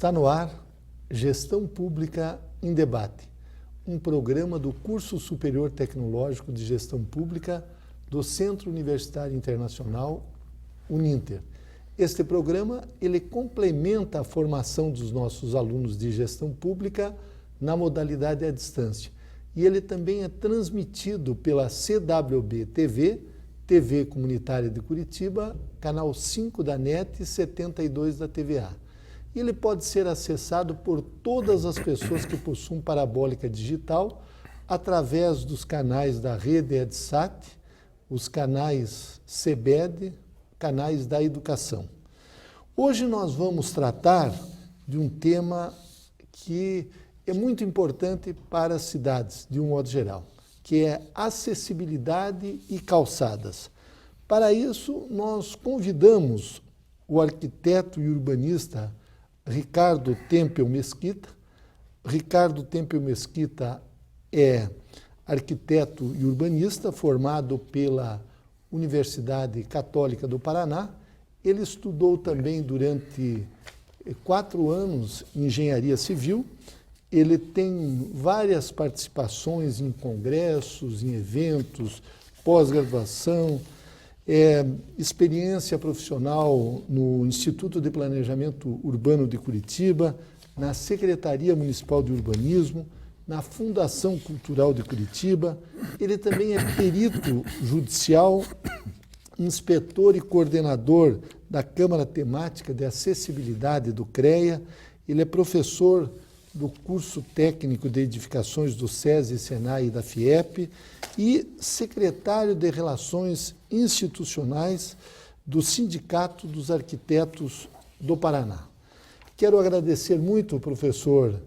Está no ar Gestão Pública em Debate, um programa do Curso Superior Tecnológico de Gestão Pública do Centro Universitário Internacional, Uninter. Este programa ele complementa a formação dos nossos alunos de gestão pública na modalidade à distância. E ele também é transmitido pela CWB TV, TV Comunitária de Curitiba, canal 5 da NET e 72 da TVA. E ele pode ser acessado por todas as pessoas que possuem parabólica digital através dos canais da rede EDSAT, os canais CBED, canais da educação. Hoje nós vamos tratar de um tema que é muito importante para as cidades, de um modo geral, que é acessibilidade e calçadas. Para isso, nós convidamos o arquiteto e urbanista Ricardo Tempel Mesquita. Ricardo Tempel Mesquita é arquiteto e urbanista, formado pela Universidade Católica do Paraná. Ele estudou também durante 4 anos engenharia civil. Ele tem várias participações em congressos, em eventos, pós-graduação, experiência profissional no Instituto de Planejamento Urbano de Curitiba, na Secretaria Municipal de Urbanismo, na Fundação Cultural de Curitiba. Ele também é perito judicial, inspetor e coordenador da Câmara Temática de Acessibilidade do CREA. Ele é professor do curso técnico de edificações do SESI, Senai e da FIEP e secretário de Relações Institucionais do Sindicato dos Arquitetos do Paraná. Quero agradecer muito ao professor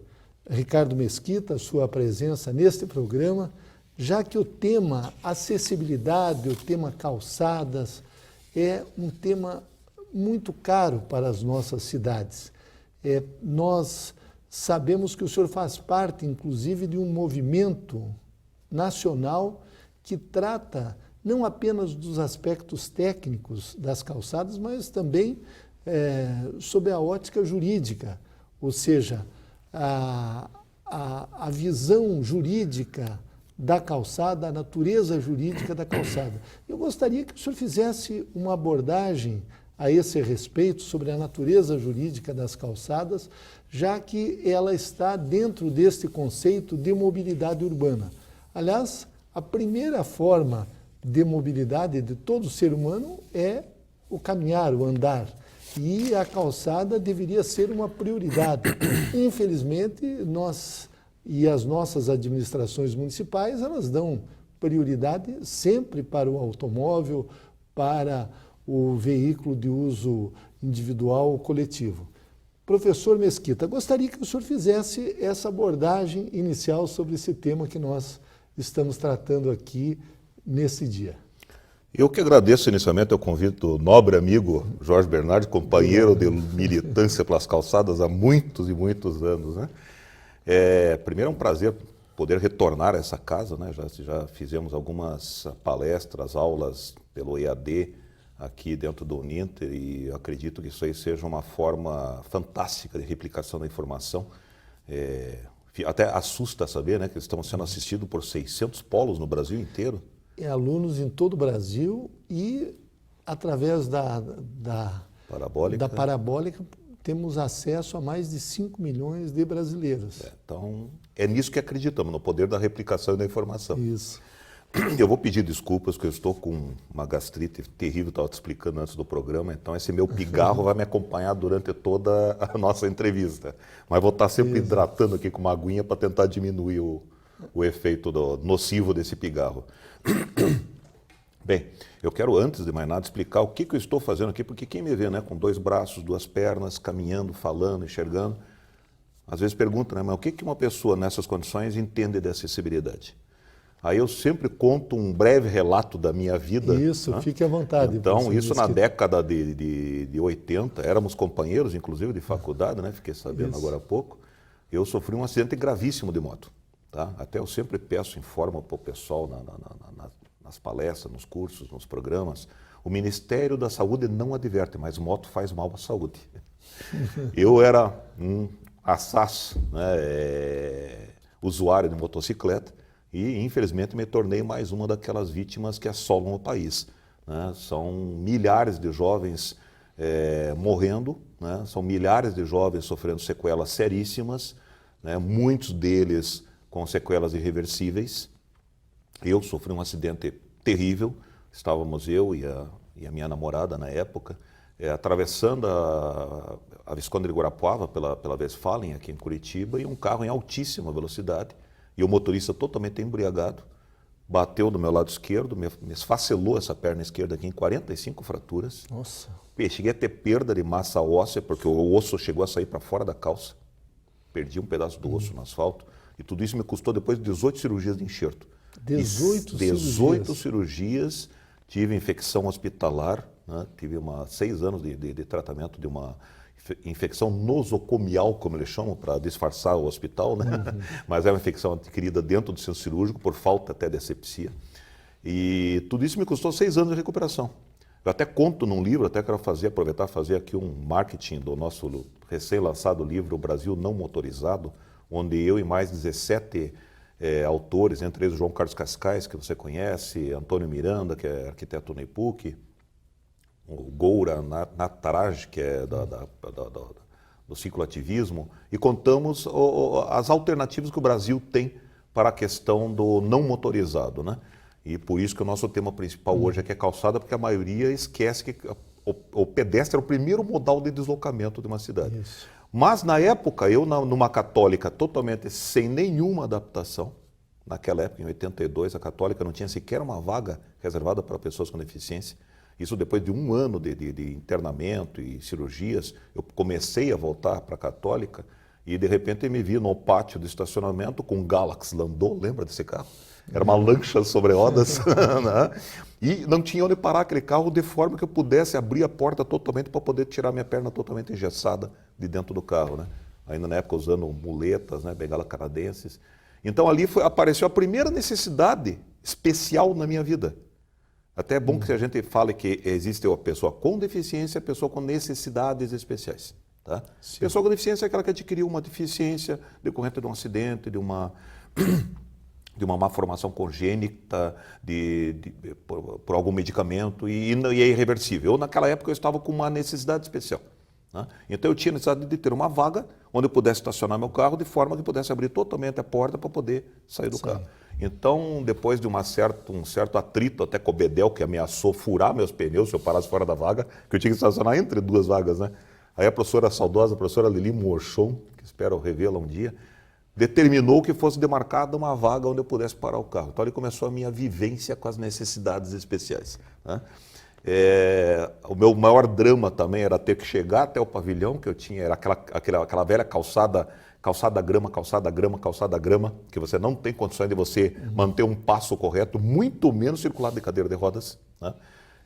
Ricardo Mesquita a sua presença neste programa, já que o tema acessibilidade, o tema calçadas, é um tema muito caro para as nossas cidades. Nós sabemos que o senhor faz parte, inclusive, de um movimento nacional que trata não apenas dos aspectos técnicos das calçadas, mas também sob a ótica jurídica, ou seja, a visão jurídica da calçada, a natureza jurídica da calçada. Eu gostaria que o senhor fizesse uma abordagem a esse respeito sobre a natureza jurídica das calçadas, já que ela está dentro deste conceito de mobilidade urbana. Aliás, a primeira forma de mobilidade de todo ser humano é o caminhar, o andar. E a calçada deveria ser uma prioridade. Infelizmente, nós e as nossas administrações municipais, elas dão prioridade sempre para o automóvel, para o veículo de uso individual ou coletivo. Professor Mesquita, gostaria que o senhor fizesse essa abordagem inicial sobre esse tema que nós estamos tratando aqui nesse dia. Eu que agradeço inicialmente o convite do nobre amigo Jorge Bernardi, companheiro de militância pelas calçadas há muitos e muitos anos, né? Primeiro é um prazer poder retornar a essa casa, né? Já fizemos algumas palestras, aulas pelo EAD, aqui dentro do Uninter, e acredito que isso aí seja uma forma fantástica de replicação da informação. Até assusta saber, né, que estamos sendo assistidos por 600 polos no Brasil inteiro. Alunos em todo o Brasil e através da parabólica temos acesso a mais de 5 milhões de brasileiros. Então, é nisso que acreditamos, no poder da replicação e da informação. Isso. Eu vou pedir desculpas, porque eu estou com uma gastrite terrível, estava te explicando antes do programa, então esse meu pigarro vai me acompanhar durante toda a nossa entrevista. Mas vou estar sempre hidratando aqui com uma aguinha para tentar diminuir o efeito nocivo desse pigarro. Bem, eu quero, antes de mais nada, explicar o que eu estou fazendo aqui, porque quem me vê, né, com 2 braços, 2 pernas, caminhando, falando, enxergando, às vezes pergunta, né, mas o que uma pessoa nessas condições entende de acessibilidade? Aí eu sempre conto um breve relato da minha vida. Isso, né? Fique à vontade. Então, isso na década de 80, éramos companheiros, inclusive, de faculdade, né? Fiquei sabendo agora há pouco. Eu sofri um acidente gravíssimo de moto. Tá? Até eu sempre peço, informo para o pessoal nas palestras, nos cursos, nos programas, o Ministério da Saúde não adverte, mas moto faz mal à saúde. Eu era um assaz, né, usuário de motocicleta e, infelizmente, me tornei mais uma daquelas vítimas que assolam o país, né? São milhares de jovens morrendo, né? São milhares de jovens sofrendo sequelas seríssimas, né? Muitos deles com sequelas irreversíveis. Eu sofri um acidente terrível, estávamos eu e a minha namorada na época, atravessando a Visconde de Guarapuava pela Westfalen, aqui em Curitiba, e um carro em altíssima velocidade, e o motorista totalmente embriagado, bateu do meu lado esquerdo, me esfacelou essa perna esquerda aqui em 45 fraturas. Nossa. Cheguei a ter perda de massa óssea, porque o osso chegou a sair para fora da calça. Perdi um pedaço do osso no asfalto, e tudo isso me custou depois 18 cirurgias de enxerto. 18 cirurgias, tive infecção hospitalar, né? Tive 6 anos de tratamento de uma infecção nosocomial, como eles chamam, para disfarçar o hospital, né? Mas é uma infecção adquirida dentro do centro cirúrgico, por falta até de asepsia. E tudo isso me custou 6 anos de recuperação. Eu até conto num livro, até quero aproveitar e fazer aqui um marketing do nosso recém-lançado livro, O Brasil Não Motorizado, onde eu e mais 17 autores, entre eles o João Carlos Cascais, que você conhece, Antônio Miranda, que é arquiteto na IPUC, o Goura Nataraj, que é do cicloativismo, e contamos as alternativas que o Brasil tem para a questão do não motorizado, né? E por isso que o nosso tema principal hoje aqui é calçada, porque a maioria esquece que o pedestre é o primeiro modal de deslocamento de uma cidade. Isso. Mas na época, eu numa católica totalmente sem nenhuma adaptação, naquela época, em 82, a católica não tinha sequer uma vaga reservada para pessoas com deficiência. Isso depois de 1 ano de internamento e cirurgias, eu comecei a voltar para a católica e de repente eu me vi no pátio do estacionamento com um Galaxy Landau, lembra desse carro? Era uma lancha sobre rodas, né? E não tinha onde parar aquele carro de forma que eu pudesse abrir a porta totalmente para poder tirar minha perna totalmente engessada de dentro do carro, né? Ainda na época usando muletas, né? Bengala canadenses. Então ali apareceu a primeira necessidade especial na minha vida. Até é bom que a gente fale que existe a pessoa com deficiência e a pessoa com necessidades especiais. Tá? Pessoa com deficiência é aquela que adquiriu uma deficiência decorrente de um acidente, de uma má formação congênita, por algum medicamento e é irreversível. Naquela época, eu estava com uma necessidade especial. Né? Então, eu tinha necessidade de ter uma vaga onde eu pudesse estacionar meu carro de forma que eu pudesse abrir totalmente a porta para poder sair do carro. Então, depois de um certo atrito até com o Bedel, que ameaçou furar meus pneus se eu parasse fora da vaga, que eu tinha que estacionar entre 2 vagas, né? Aí a saudosa professora Lili Morchon, que espero revê-la um dia, determinou que fosse demarcada uma vaga onde eu pudesse parar o carro. Então ali começou a minha vivência com as necessidades especiais, né? O meu maior drama também era ter que chegar até o pavilhão que eu tinha, era aquela velha calçada grama, que você não tem condições de você manter um passo correto, muito menos circular de cadeira de rodas, né?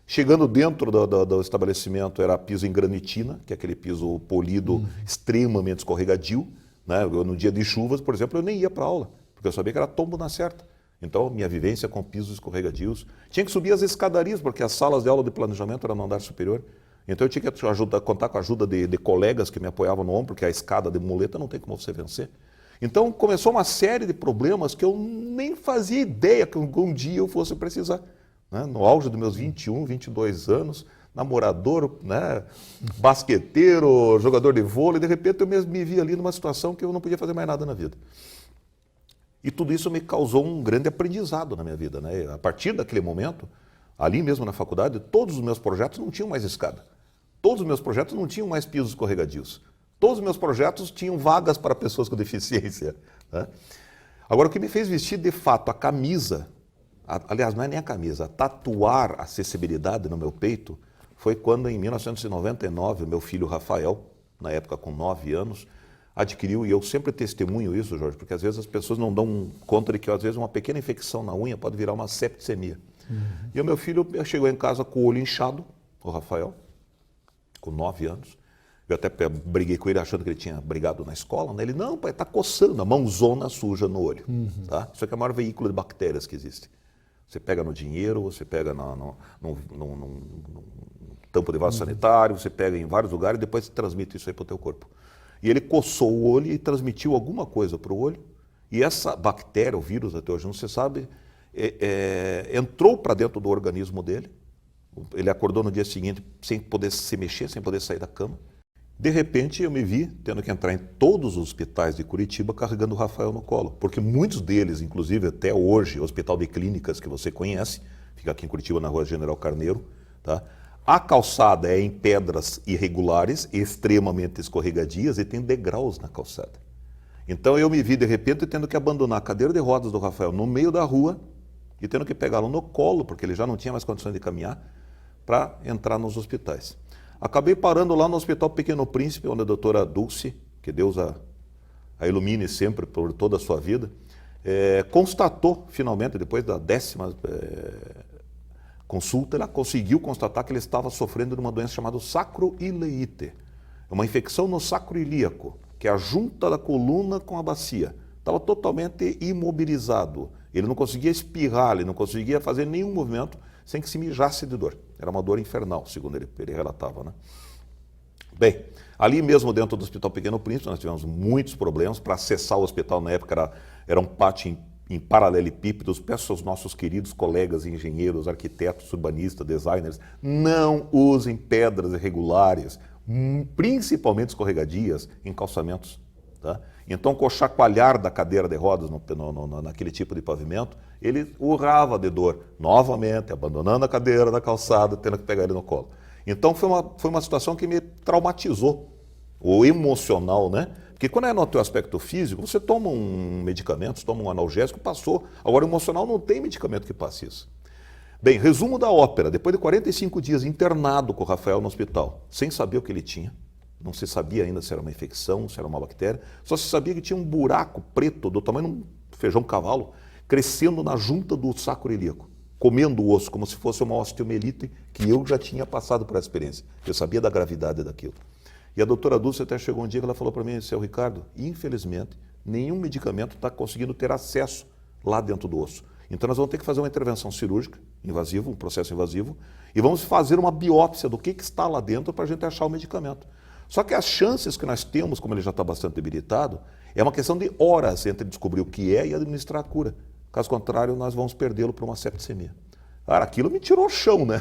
Chegando dentro do estabelecimento era piso em granitina, que é aquele piso polido extremamente escorregadio, né? No dia de chuvas, por exemplo, eu nem ia para aula, porque eu sabia que era tombo na certa. Então, minha vivência com pisos escorregadios. Tinha que subir as escadarias, porque as salas de aula de planejamento eram no andar superior. Então, eu tinha que contar com a ajuda de colegas que me apoiavam no ombro, porque a escada de muleta não tem como você vencer. Então, começou uma série de problemas que eu nem fazia ideia que um dia eu fosse precisar. Né? No auge dos meus 21, 22 anos, namorador, né? Basqueteiro, jogador de vôlei, de repente eu me vi ali numa situação que eu não podia fazer mais nada na vida. E tudo isso me causou um grande aprendizado na minha vida, né? A partir daquele momento, ali mesmo na faculdade, todos os meus projetos não tinham mais escada. Todos os meus projetos não tinham mais pisos escorregadios. Todos os meus projetos tinham vagas para pessoas com deficiência, né? Agora, o que me fez vestir de fato a camisa, aliás, não é nem a camisa, tatuar a acessibilidade no meu peito, foi quando em 1999, meu filho Rafael, na época com 9 anos, adquiriu, e eu sempre testemunho isso, Jorge, porque às vezes as pessoas não dão conta de que às vezes uma pequena infecção na unha pode virar uma septicemia. E o meu filho chegou em casa com o olho inchado, o Rafael, com 9 anos. Eu até briguei com ele achando que ele tinha brigado na escola, né? Ele, não, pai, está coçando, a mãozona suja no olho. Tá? Isso aqui é o maior veículo de bactérias que existe. Você pega no dinheiro, você pega tampa de vaso sanitário, você pega em vários lugares e depois transmite isso aí para o teu corpo. E ele coçou o olho e transmitiu alguma coisa para o olho. E essa bactéria, o vírus, até hoje não se sabe, entrou para dentro do organismo dele. Ele acordou no dia seguinte sem poder se mexer, sem poder sair da cama. De repente eu me vi tendo que entrar em todos os hospitais de Curitiba carregando o Rafael no colo. Porque muitos deles, inclusive até hoje, o Hospital de Clínicas que você conhece, fica aqui em Curitiba na Rua General Carneiro, tá? A calçada é em pedras irregulares, extremamente escorregadias e tem degraus na calçada. Então eu me vi de repente tendo que abandonar a cadeira de rodas do Rafael no meio da rua e tendo que pegá-lo no colo, porque ele já não tinha mais condições de caminhar, para entrar nos hospitais. Acabei parando lá no Hospital Pequeno Príncipe, onde a doutora Dulce, que Deus a ilumine sempre por toda a sua vida, constatou finalmente, depois da 10ª consulta, ela conseguiu constatar que ele estava sofrendo de uma doença chamada sacroileite, uma infecção no sacro ilíaco, que é a junta da coluna com a bacia. Estava totalmente imobilizado. Ele não conseguia espirrar, ele não conseguia fazer nenhum movimento sem que se mijasse de dor. Era uma dor infernal, segundo ele relatava, né? Bem, ali mesmo dentro do Hospital Pequeno Príncipe, nós tivemos muitos problemas. Para acessar o hospital na época era um pátio em paralelepípedos. Peço aos nossos queridos colegas engenheiros, arquitetos, urbanistas, designers, não usem pedras irregulares, principalmente escorregadias, em calçamentos. Tá? Então, com o chacoalhar da cadeira de rodas naquele tipo de pavimento, ele urrava de dor, novamente, abandonando a cadeira da calçada, tendo que pegar ele no colo. Então, foi uma situação que me traumatizou, o emocional, né? Porque quando é no teu aspecto físico, você toma um medicamento, você toma um analgésico, passou. Agora, o emocional não tem medicamento que passe isso. Bem, resumo da ópera. Depois de 45 dias internado com o Rafael no hospital, sem saber o que ele tinha, não se sabia ainda se era uma infecção, se era uma bactéria, só se sabia que tinha um buraco preto do tamanho de um feijão cavalo, crescendo na junta do sacro ilíaco, comendo o osso, como se fosse uma osteomielite, que eu já tinha passado por essa experiência. Eu sabia da gravidade daquilo. E a doutora Dulce até chegou um dia que ela falou para mim, seu Ricardo, infelizmente, nenhum medicamento está conseguindo ter acesso lá dentro do osso. Então nós vamos ter que fazer uma intervenção cirúrgica, invasiva, um processo invasivo, e vamos fazer uma biópsia do que está lá dentro para a gente achar o medicamento. Só que as chances que nós temos, como ele já está bastante debilitado, é uma questão de horas entre descobrir o que é e administrar a cura. Caso contrário, nós vamos perdê-lo para uma septicemia. Cara, aquilo me tirou o chão, né?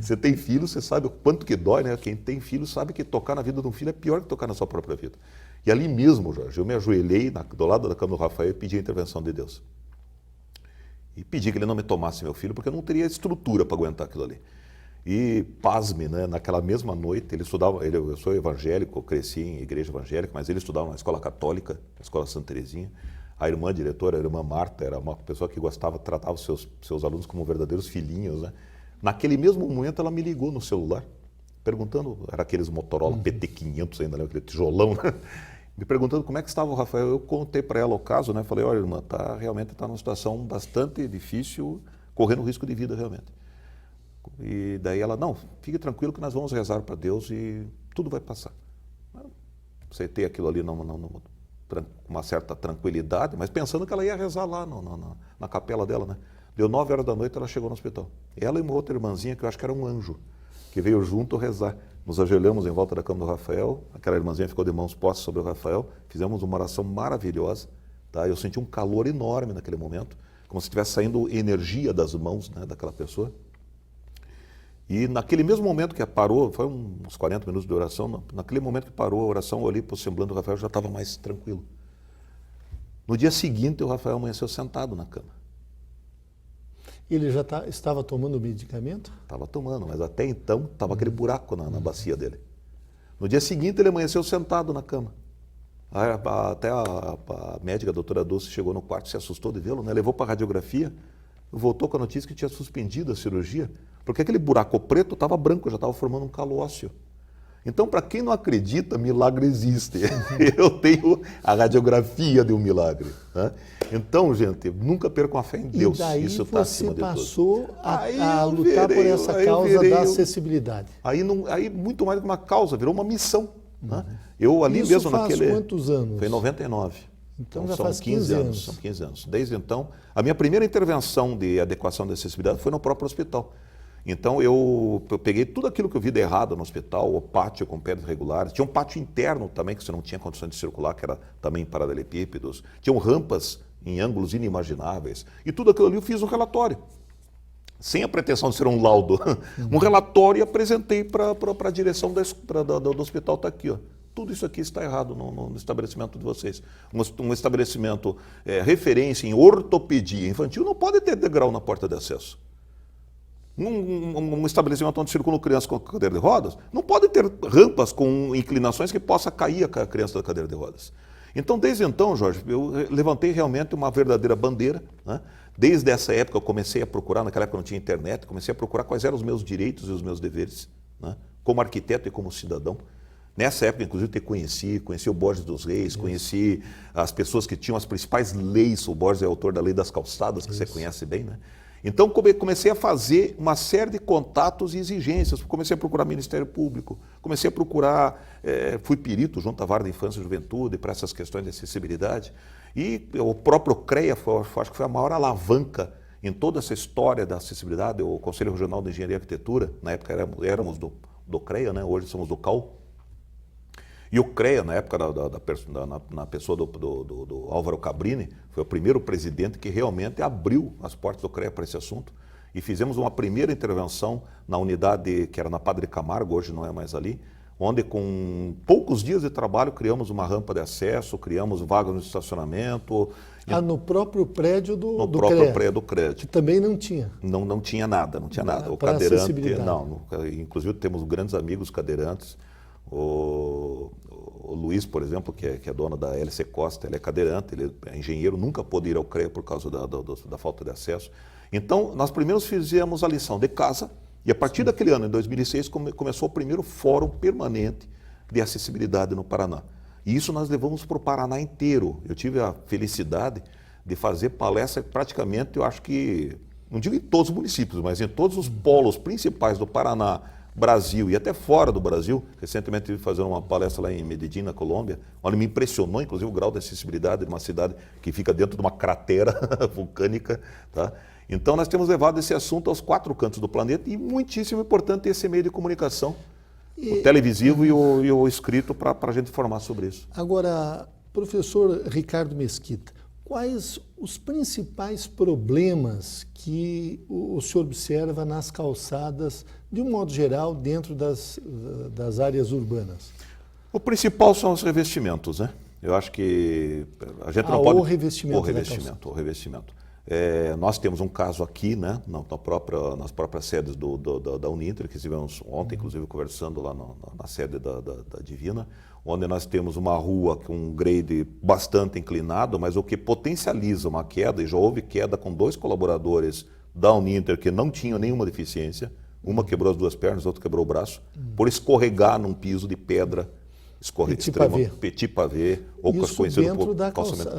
Você tem filho, você sabe o quanto que dói, né? Quem tem filho sabe que tocar na vida de um filho é pior que tocar na sua própria vida. E ali mesmo, Jorge, eu me ajoelhei do lado da cama do Rafael e pedi a intervenção de Deus. E pedi que ele não me tomasse meu filho, porque eu não teria estrutura para aguentar aquilo ali. E, pasme, né, naquela mesma noite, ele estudava, eu sou evangélico, eu cresci em igreja evangélica, mas ele estudava na escola católica, na escola Santa Terezinha. A irmã diretora, a irmã Marta, era uma pessoa que gostava, tratava os seus alunos como verdadeiros filhinhos, né? Naquele mesmo momento, ela me ligou no celular, perguntando, era aqueles Motorola PT500 ainda, né, aquele tijolão, né? Me perguntando como é que estava o Rafael. Eu contei para ela o caso, né? Falei, olha, irmã, realmente está numa situação bastante difícil, correndo risco de vida realmente. E daí ela, não, fique tranquilo que nós vamos rezar para Deus e tudo vai passar. Aceitei aquilo ali com uma certa tranquilidade, mas pensando que ela ia rezar lá na capela dela, né? Deu 9 horas da noite, ela chegou no hospital. Ela e uma outra irmãzinha, que eu acho que era um anjo, que veio junto rezar. Nos ajoelhamos em volta da cama do Rafael, aquela irmãzinha ficou de mãos postas sobre o Rafael, fizemos uma oração maravilhosa, tá? Eu senti um calor enorme naquele momento, como se estivesse saindo energia das mãos, né, daquela pessoa. E naquele mesmo momento que parou, foi uns 40 minutos de oração, naquele momento que parou a oração, eu olhei para o semblante do Rafael, já estava mais tranquilo. No dia seguinte, o Rafael amanheceu sentado na cama. Ele já estava tomando medicamento? Estava tomando, mas até então estava aquele buraco na bacia dele. No dia seguinte, ele amanheceu sentado na cama. Até a médica, a doutora Dulce, chegou no quarto, se assustou de vê-lo, né? Levou para a radiografia, voltou com a notícia que tinha suspendido a cirurgia, porque aquele buraco preto estava branco, já estava formando um calo ósseo. Então, para quem não acredita, milagre existe. Eu tenho a radiografia de um milagre. Né? Então, gente, nunca percam a fé em Deus. E daí isso está acima de tudo. Você passou a lutar por essa causa da acessibilidade. Aí, muito mais do que uma causa, virou uma missão. Né? Eu ali Isso mesmo faz naquele... quantos anos? Foi em 99. Então já são faz 15 anos. São 15 anos. Desde então, a minha primeira intervenção de adequação da acessibilidade foi no próprio hospital. Então eu peguei tudo aquilo que eu vi de errado no hospital, o pátio com pedras regulares, tinha um pátio interno também que você não tinha condições de circular, que era também em paralelepípedos, tinham rampas em ângulos inimagináveis, e tudo aquilo ali eu fiz um relatório, sem a pretensão de ser um laudo, um relatório e apresentei para a direção do hospital, está aqui, ó. Tudo isso aqui está errado no estabelecimento de vocês. Um estabelecimento referência em ortopedia infantil não pode ter degrau na porta de acesso. Um estabelecimento onde circulam crianças com cadeira de rodas não pode ter rampas com inclinações que possa cair a criança da cadeira de rodas. Então, desde então, Jorge, eu levantei realmente uma verdadeira bandeira, né? Desde essa época eu comecei a procurar, naquela época não tinha internet, comecei a procurar quais eram os meus direitos e os meus deveres, né? Como arquiteto e como cidadão. Nessa época, inclusive, conheci o Borges dos Reis, conheci as pessoas que tinham as principais leis. O Borges é autor da Lei das Calçadas, que você conhece bem, né? Então, comecei a fazer uma série de contatos e exigências. Comecei a procurar Ministério Público, comecei a procurar, fui perito junto à Vara da Infância e Juventude para essas questões de acessibilidade. E o próprio CREA, acho que foi a maior alavanca em toda essa história da acessibilidade. O Conselho Regional de Engenharia e Arquitetura, na época éramos do CREA, né? Hoje somos do CAU. E o CREA, na época, na pessoa do Álvaro Cabrini, foi o primeiro presidente que realmente abriu as portas do CREA para esse assunto. E fizemos uma primeira intervenção na unidade que era na Padre Camargo, hoje não é mais ali, onde com poucos dias de trabalho criamos uma rampa de acesso, criamos vagas no estacionamento. No próprio prédio do No próprio CREA, prédio do CREA. que também não tinha. Não tinha nada, não tinha nada. O Para cadeirante, acessibilidade. não, inclusive temos grandes amigos cadeirantes. O Luiz, por exemplo, que é dono da LC Costa, ele é cadeirante, ele é engenheiro, nunca pôde ir ao CREA por causa da falta de acesso. Então, nós primeiro fizemos a lição de casa e a partir daquele ano, em 2006, começou o primeiro fórum permanente de acessibilidade no Paraná. E isso nós levamos para o Paraná inteiro. Eu tive a felicidade de fazer palestra praticamente, eu acho que, não digo em todos os municípios, mas em todos os polos principais do Paraná, Brasil e até fora do Brasil. Recentemente estive fazendo uma palestra lá em Medellín, na Colômbia, onde me impressionou, inclusive, o grau de acessibilidade de uma cidade que fica dentro de uma cratera vulcânica. Tá? Então, nós temos levado esse assunto aos 4 cantos do planeta e muitíssimo importante esse meio de comunicação, o televisivo e o escrito, para a gente informar sobre isso. Agora, professor Ricardo Mesquita, quais os principais problemas que o senhor observa nas calçadas, de um modo geral, dentro das áreas urbanas? O principal são os revestimentos, né? Eu acho que a gente não pode... O revestimento. O revestimento. Nós temos um caso aqui, né, nas próprias sedes da Uninter, que estivemos ontem, inclusive, conversando lá na sede da Divina, onde nós temos uma rua com um grade bastante inclinado, mas o que potencializa uma queda, e já houve queda com 2 colaboradores da Uninter que não tinham nenhuma deficiência, uma quebrou as 2 pernas, a outra quebrou o braço, por escorregar num piso de pedra, petit pavé, ou conhecido por calçamento.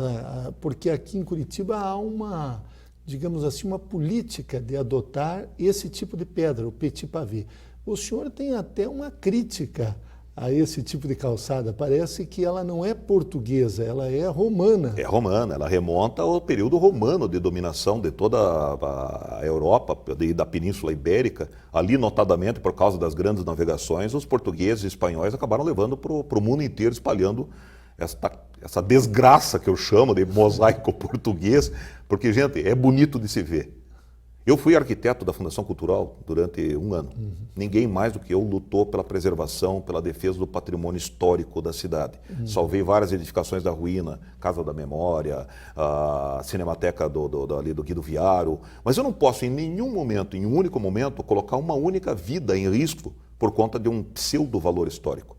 Porque aqui em Curitiba há uma, digamos assim, uma política de adotar esse tipo de pedra, o petit pavé. O senhor tem até uma crítica a esse tipo de calçada. Parece que ela não é portuguesa, ela é romana. É romana, ela remonta ao período romano de dominação de toda a Europa e da Península Ibérica. Ali, notadamente, por causa das grandes navegações, os portugueses e espanhóis acabaram levando para o mundo inteiro, espalhando essa desgraça que eu chamo de mosaico português, porque, gente, é bonito de se ver. Eu fui arquiteto da Fundação Cultural durante 1 ano. Ninguém mais do que eu lutou pela preservação, pela defesa do patrimônio histórico da cidade. Salvei várias edificações da ruína, Casa da Memória, a Cinemateca ali do Guido Viaro. Mas eu não posso em nenhum momento, em um único momento, colocar uma única vida em risco por conta de um pseudo-valor histórico.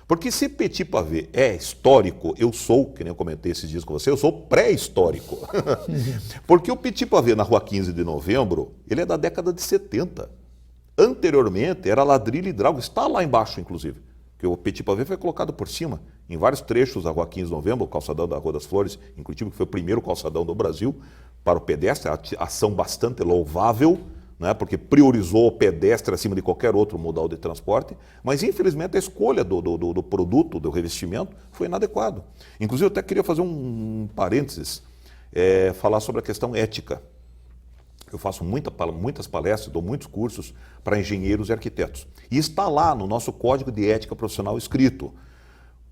Porque se petit pavé é histórico, eu sou, que nem eu comentei esses dias com você, eu sou pré-histórico. Porque o petit pavé na Rua 15 de Novembro, ele é da década de 70. Anteriormente era ladrilho hidráulico, está lá embaixo, inclusive. Porque o petit pavé foi colocado por cima, em vários trechos da Rua 15 de Novembro, o calçadão da Rua das Flores, em Curitiba, que foi o primeiro calçadão do Brasil, para o pedestre, ação bastante louvável, né, porque priorizou o pedestre acima de qualquer outro modal de transporte, mas infelizmente a escolha do produto, do revestimento, foi inadequado. Inclusive eu até queria fazer um parênteses, falar sobre a questão ética. eu faço muitas palestras, dou muitos cursos para engenheiros e arquitetos. E está lá no nosso Código de Ética Profissional escrito.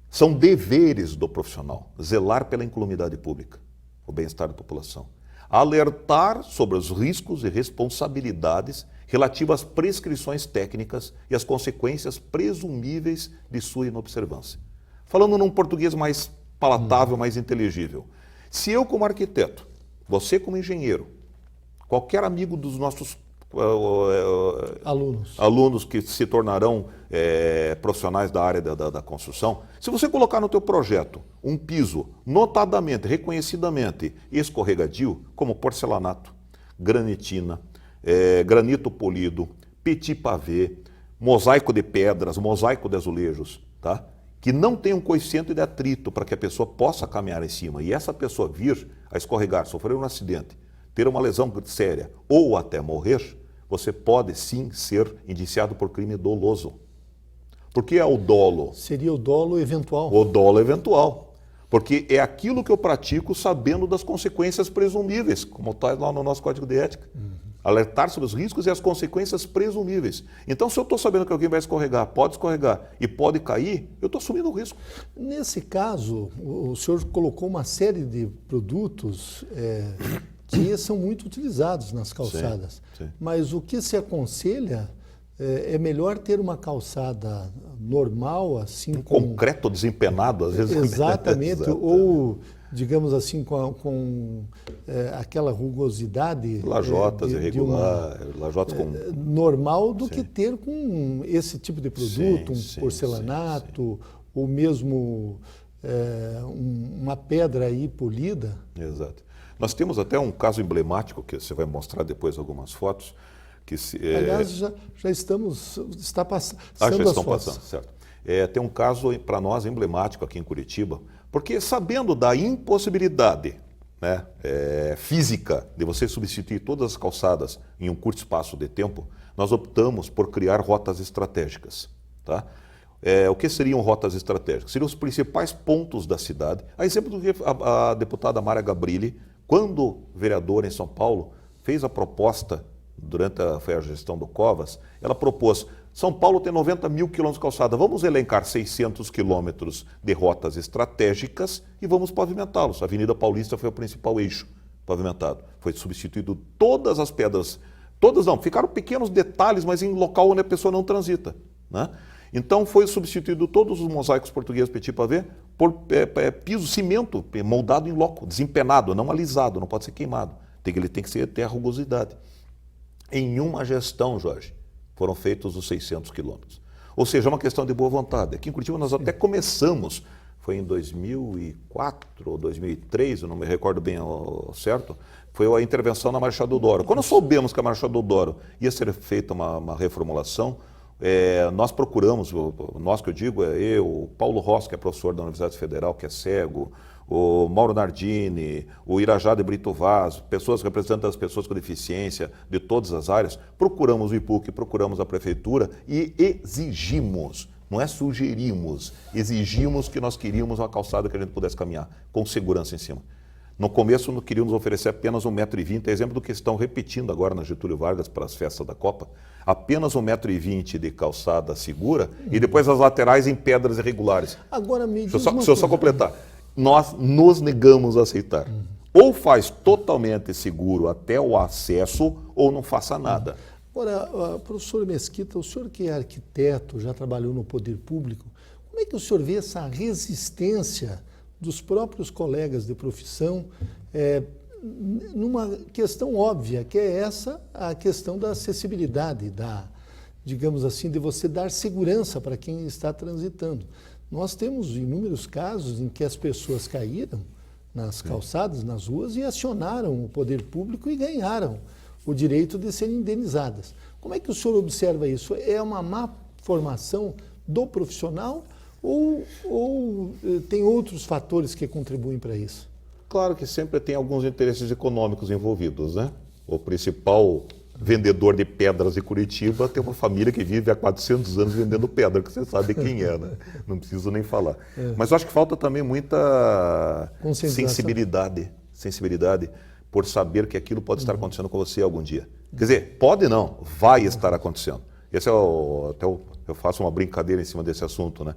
São deveres do profissional zelar pela incolumidade pública, o bem-estar da população. Alertar sobre os riscos e responsabilidades relativas às prescrições técnicas e as consequências presumíveis de sua inobservância. Falando num português mais palatável, mais inteligível. Se eu como arquiteto, você como engenheiro, qualquer amigo dos nossos alunos que se tornarão profissionais da área da construção, se você colocar no teu projeto um piso notadamente, reconhecidamente escorregadio, como porcelanato, granitina, granito polido, petit pavê, mosaico de pedras, mosaico de azulejos, tá? Que não tem um coeficiente de atrito para que a pessoa possa caminhar em cima, e essa pessoa vir a escorregar, sofrer um acidente, ter uma lesão séria ou até morrer, você pode sim ser indiciado por crime doloso. Por que é o dolo? Seria o dolo eventual. O dolo eventual. Porque é aquilo que eu pratico sabendo das consequências presumíveis, como está lá no nosso Código de Ética. Alertar sobre os riscos e as consequências presumíveis. Então, se eu estou sabendo que alguém vai escorregar, pode escorregar e pode cair, eu estou assumindo o risco. Nesse caso, o senhor colocou uma série de produtos que são muito utilizados nas calçadas. Sim. Mas o que se aconselha é melhor ter uma calçada normal, assim, concreto desempenado, às vezes. Exatamente, ou, digamos assim, com aquela rugosidade. Lajotas lajotas com... normal do que ter com esse tipo de produto, porcelanato, ou mesmo uma pedra aí polida. Exato. Nós temos até um caso emblemático, que você vai mostrar depois algumas fotos. Aliás, já está passando já as estão fotos. passando, certo. Tem um caso para nós emblemático aqui em Curitiba, porque sabendo da impossibilidade, né, física de você substituir todas as calçadas em um curto espaço de tempo, nós optamos por criar rotas estratégicas. Tá? O que seriam rotas estratégicas? Seriam os principais pontos da cidade. A exemplo do que a deputada Mara Gabrilli, quando vereadora em São Paulo, fez a proposta, foi a gestão do Covas, ela propôs, São Paulo tem 90 mil quilômetros de calçada, vamos elencar 600 quilômetros de rotas estratégicas e vamos pavimentá-los. A Avenida Paulista foi o principal eixo pavimentado. Foi substituído todas as pedras, todas não, ficaram pequenos detalhes, mas em local onde a pessoa não transita, né? Então foi substituído todos os mosaicos portugueses petit pavé por piso, cimento, moldado em loco, desempenado, não alisado, não pode ser queimado. Ele tem que ter a rugosidade. Em uma gestão, Jorge, foram feitos os 600 quilômetros. Ou seja, é uma questão de boa vontade. Aqui em Curitiba nós até começamos, foi em 2004 ou 2003, eu não me recordo bem ao certo, foi a intervenção na Marechal Deodoro. Quando soubemos que a Marechal Deodoro ia ser feita uma reformulação, nós procuramos, nós que eu digo, eu, o Paulo Rossi, que é professor da Universidade Federal, que é cego, o Mauro Nardini, o Irajá de Brito Vaz, pessoas representantes das pessoas com deficiência de todas as áreas, procuramos o IPUC, procuramos a Prefeitura e exigimos, não é sugerimos, exigimos que nós queríamos uma calçada que a gente pudesse caminhar com segurança em cima. No começo, nós queríamos oferecer apenas 1,20 m, exemplo do que estão repetindo agora na Getúlio Vargas para as festas da Copa. Apenas 1,20 m de calçada segura e depois as laterais em pedras irregulares. Agora, me diz deixa eu só completar. Nós nos negamos a aceitar. Ou faz totalmente seguro até o acesso ou não faça nada. Agora, professor Mesquita, o senhor que é arquiteto, já trabalhou no poder público, como é que o senhor vê essa resistência dos próprios colegas de profissão numa questão óbvia, que é a questão da acessibilidade, digamos assim, de você dar segurança para quem está transitando. Nós temos inúmeros casos em que as pessoas caíram nas calçadas, nas ruas, e acionaram o poder público e ganharam o direito de serem indenizadas. Como é que o senhor observa isso? É uma má formação do profissional ou tem outros fatores que contribuem para isso? Claro que sempre tem alguns interesses econômicos envolvidos, né? O principal vendedor de pedras de Curitiba tem uma família que vive há 400 anos vendendo pedra, que você sabe quem é, né? Não preciso nem falar. Mas eu acho que falta também muita sensibilidade por saber que aquilo pode estar acontecendo com você algum dia. Quer dizer, pode não, vai estar acontecendo. Esse é eu faço uma brincadeira em cima desse assunto, né?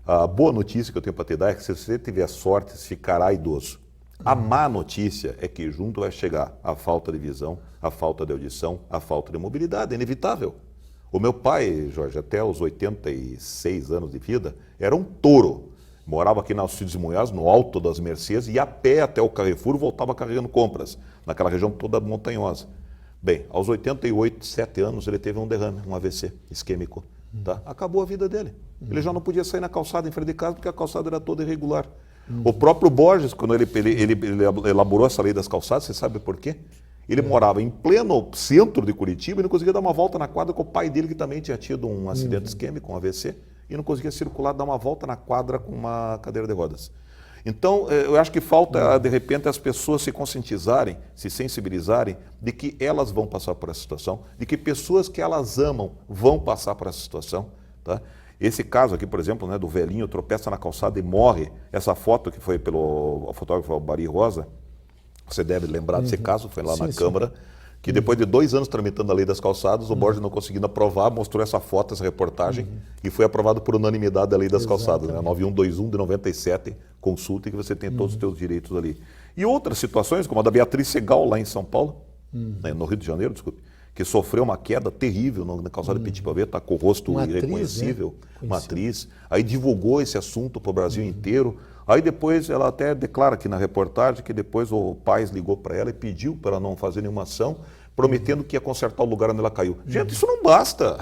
A boa notícia que eu tenho para te dar é que se você tiver sorte, você ficará idoso. A má notícia é que junto vai chegar a falta de visão, a falta de audição, a falta de mobilidade, é inevitável. O meu pai, Jorge, até os 86 anos de vida, era um touro. Morava aqui na Alcides de Munhoz, no alto das Mercês, e a pé até o Carrefour voltava carregando compras, naquela região toda montanhosa. Bem, aos 88, 7 anos, ele teve um derrame, um AVC isquêmico. Tá? Acabou a vida dele. Ele já não podia sair na calçada em frente de casa porque a calçada era toda irregular. O próprio Borges, quando ele elaborou essa lei das calçadas, você sabe por quê? Ele morava em pleno centro de Curitiba e não conseguia dar uma volta na quadra com o pai dele, que também tinha tido um acidente isquêmico, um AVC, e não conseguia circular, dar uma volta na quadra com uma cadeira de rodas. Então, eu acho que falta, de repente, as pessoas se conscientizarem, se sensibilizarem de que elas vão passar por essa situação, de que pessoas que elas amam vão passar por essa situação. Tá? Esse caso aqui, por exemplo, né, do velhinho tropeça na calçada e morre, essa foto que foi pelo fotógrafo Albari Rosa, você deve lembrar desse caso, foi lá na Câmara, que depois de 2 anos tramitando a lei das calçadas, o Borges não conseguindo aprovar, mostrou essa foto, essa reportagem, e foi aprovado por unanimidade a lei das calçadas, né? 9121 de 97, consulta, que você tem todos os seus direitos ali. E outras situações, como a da Beatriz Segal, lá em São Paulo, né, no Rio de Janeiro, desculpe, que sofreu uma queda terrível na calçada Petit Pavé, está com o rosto irreconhecível, uma atriz, aí divulgou esse assunto para o Brasil inteiro. Aí depois ela até declara aqui na reportagem que depois o pai ligou para ela e pediu para ela não fazer nenhuma ação, prometendo que ia consertar o lugar onde ela caiu. Gente, isso não basta.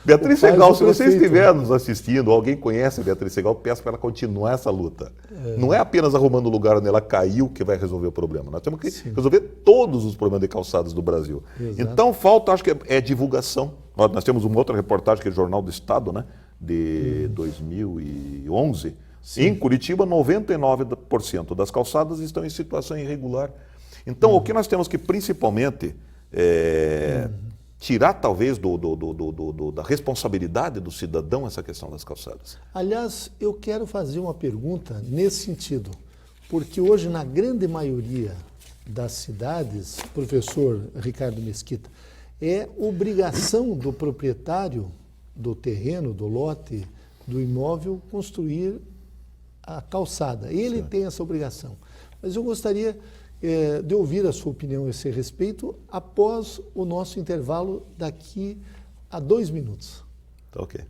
Beatriz Segal, se você estiver nos assistindo, alguém conhece a Beatriz Segal, peço para ela continuar essa luta. Não é apenas arrumando o lugar onde ela caiu que vai resolver o problema. Nós temos que resolver todos os problemas de calçadas do Brasil. Então falta, acho que é divulgação. Nós temos uma outra reportagem que é o Jornal do Estado, né, de 2011. Em Curitiba, 99% das calçadas estão em situação irregular. Então, o que nós temos que principalmente tirar, talvez, da responsabilidade do cidadão essa questão das calçadas. Aliás, eu quero fazer uma pergunta nesse sentido, porque hoje, na grande maioria das cidades, professor Ricardo Mesquita, é obrigação do proprietário do terreno, do lote, do imóvel, construir a calçada. Ele tem essa obrigação. Mas eu gostaria de ouvir a sua opinião a esse respeito após o nosso intervalo daqui a 2 minutos. Tá ok.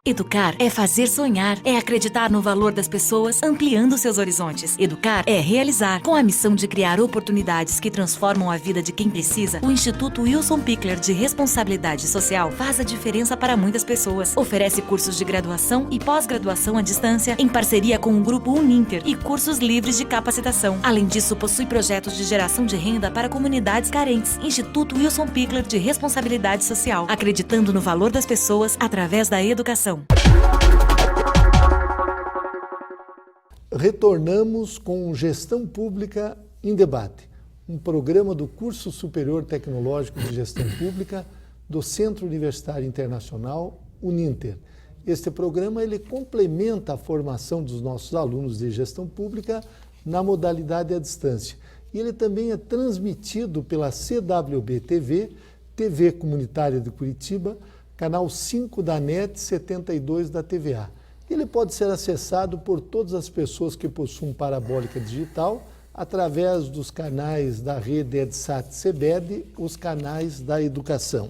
Educar é fazer sonhar, é acreditar no valor das pessoas, ampliando seus horizontes. Educar é realizar. Com a missão de criar oportunidades que transformam a vida de quem precisa, o Instituto Wilson Pickler de Responsabilidade Social faz a diferença para muitas pessoas. Oferece cursos de graduação e pós-graduação à distância, em parceria com o Grupo Uninter, e cursos livres de capacitação. Além disso, possui projetos de geração de renda para comunidades carentes. Instituto Wilson Pickler de Responsabilidade Social, acreditando no valor das pessoas através da educação. Retornamos com Gestão Pública em Debate, um programa do Curso Superior Tecnológico de Gestão Pública do Centro Universitário Internacional, Uninter. Este programa ele complementa a formação dos nossos alunos de gestão pública na modalidade à distância. E ele também é transmitido pela CWB TV, TV Comunitária de Curitiba, canal 5 da NET, 72 da TVA. Ele pode ser acessado por todas as pessoas que possuem parabólica digital através dos canais da rede EdSat-CBED, os canais da educação.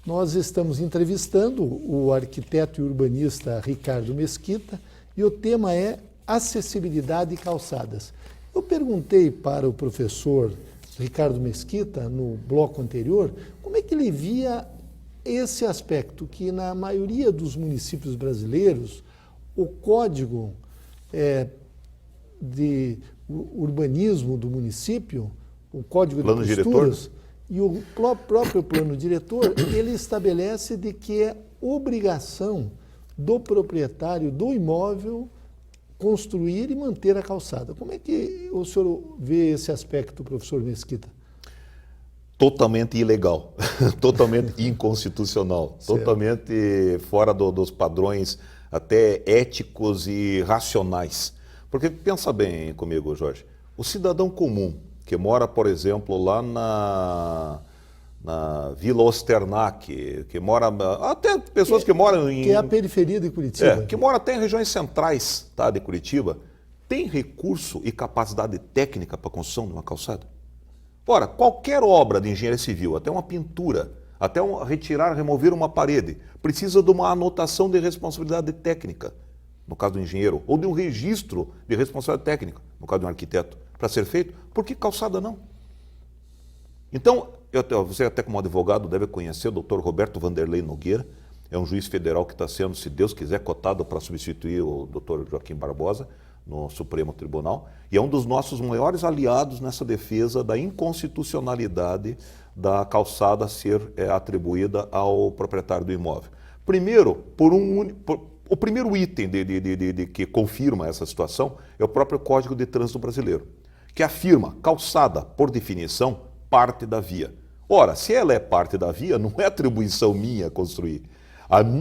Nós estamos entrevistando o arquiteto e urbanista Ricardo Mesquita e o tema é acessibilidade e calçadas. Eu perguntei para o professor Ricardo Mesquita, no bloco anterior, como é que ele via esse aspecto, que na maioria dos municípios brasileiros, o código de urbanismo do município, o código de posturas e o próprio plano diretor, ele estabelece de que é obrigação do proprietário do imóvel construir e manter a calçada. Como é que o senhor vê esse aspecto, professor Mesquita? Totalmente ilegal, totalmente inconstitucional, totalmente fora dos padrões até éticos e racionais. Porque pensa bem comigo, Jorge, o cidadão comum que mora, por exemplo, lá na Vila Osternac, que mora, até pessoas que moram em... Que é a periferia de Curitiba. que mora até em regiões centrais, tá, de Curitiba, tem recurso e capacidade técnica para a construção de uma calçada? Ora, qualquer obra de engenharia civil, até uma pintura, até remover uma parede, precisa de uma anotação de responsabilidade técnica, no caso do engenheiro, ou de um registro de responsabilidade técnica, no caso de um arquiteto, para ser feito. Por que calçada não? Então, você até como advogado deve conhecer o Dr. Roberto Vanderlei Nogueira, é um juiz federal que está sendo, se Deus quiser, cotado para substituir o Dr. Joaquim Barbosa no Supremo Tribunal, e é um dos nossos maiores aliados nessa defesa da inconstitucionalidade da calçada ser atribuída ao proprietário do imóvel. Primeiro, o primeiro item que confirma essa situação é o próprio Código de Trânsito Brasileiro, que afirma calçada, por definição, parte da via. Ora, se ela é parte da via, não é atribuição minha construir.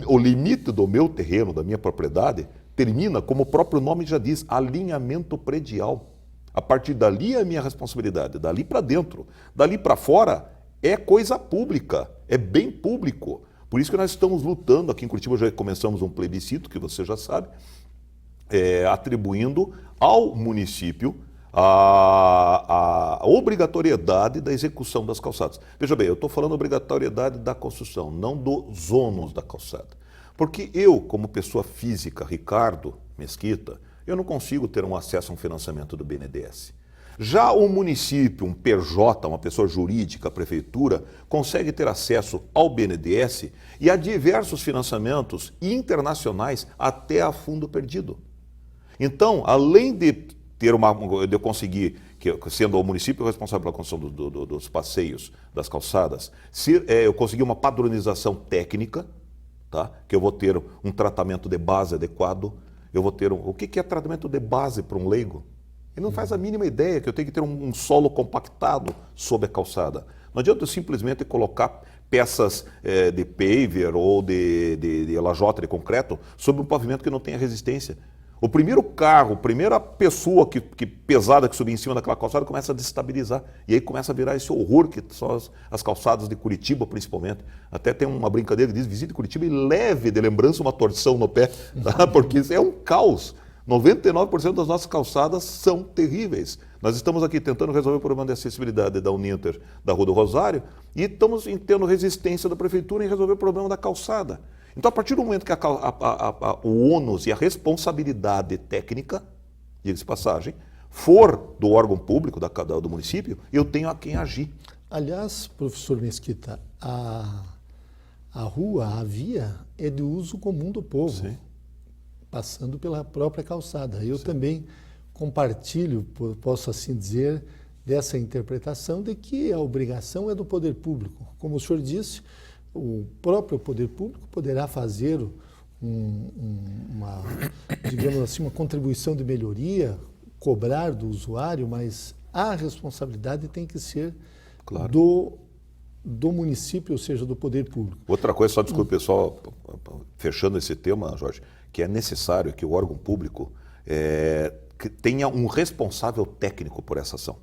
O limite do meu terreno, da minha propriedade, termina, como o próprio nome já diz, alinhamento predial. A partir dali é a minha responsabilidade, dali para dentro. Dali para fora é coisa pública, é bem público. Por isso que nós estamos lutando, aqui em Curitiba já começamos um plebiscito, que você já sabe, atribuindo ao município a obrigatoriedade da execução das calçadas. Veja bem, eu estou falando obrigatoriedade da construção, não dos ônus da calçada. Porque eu, como pessoa física, Ricardo Mesquita, eu não consigo ter um acesso a um financiamento do BNDES. Já o município, um PJ, uma pessoa jurídica, a prefeitura, consegue ter acesso ao BNDES e a diversos financiamentos internacionais até a fundo perdido. Então, além de eu conseguir, sendo o município responsável pela construção dos passeios, das calçadas, eu conseguir uma padronização técnica, tá? Que eu vou ter um tratamento de base adequado, eu vou ter o que é tratamento de base para um leigo? Ele não faz a mínima ideia que eu tenho que ter um solo compactado sob a calçada. Não adianta eu simplesmente colocar peças de paver ou de lajota de concreto sobre um pavimento que não tenha resistência. O primeiro carro, a primeira pessoa pesada que subir em cima daquela calçada começa a destabilizar. E aí começa a virar esse horror que são as calçadas de Curitiba, principalmente. Até tem uma brincadeira que diz, visite Curitiba e leve de lembrança uma torção no pé, tá? Porque isso é um caos. 99% das nossas calçadas são terríveis. Nós estamos aqui tentando resolver o problema de acessibilidade da Uninter, da Rua do Rosário, e estamos tendo resistência da prefeitura em resolver o problema da calçada. Então, a partir do momento que o ônus e a responsabilidade técnica, diga-se passagem, for do órgão público, do município, eu tenho a quem agir. Aliás, professor Mesquita, a via é de uso comum do povo, sim, passando pela própria calçada. Eu, sim, também compartilho, posso assim dizer, dessa interpretação de que a obrigação é do poder público. Como o senhor disse, o próprio poder público poderá fazer digamos assim, uma contribuição de melhoria, cobrar do usuário, mas a responsabilidade tem que ser, claro, do município, ou seja, do poder público. Outra coisa, só desculpe, pessoal, fechando esse tema, Jorge, que é necessário que o órgão público que tenha um responsável técnico por essa ação.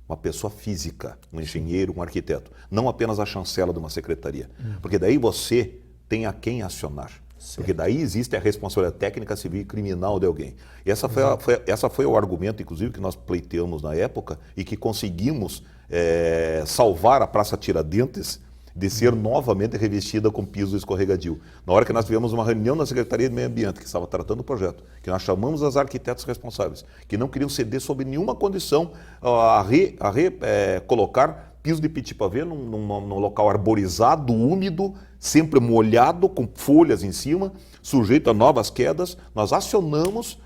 Uma pessoa física, um engenheiro, um arquiteto, não apenas a chancela de uma secretaria. Porque daí você tem a quem acionar. Certo. Porque daí existe a responsabilidade técnica, civil e criminal de alguém. E essa foi o argumento, inclusive, que nós pleiteamos na época e que conseguimos salvar a Praça Tiradentes de ser novamente revestida com piso escorregadio. Na hora que nós tivemos uma reunião na Secretaria de Meio Ambiente, que estava tratando o projeto, que nós chamamos os arquitetos responsáveis, que não queriam ceder sob nenhuma condição a colocar piso de petit pavé num local arborizado, úmido, sempre molhado, com folhas em cima, sujeito a novas quedas. Nós acionamos,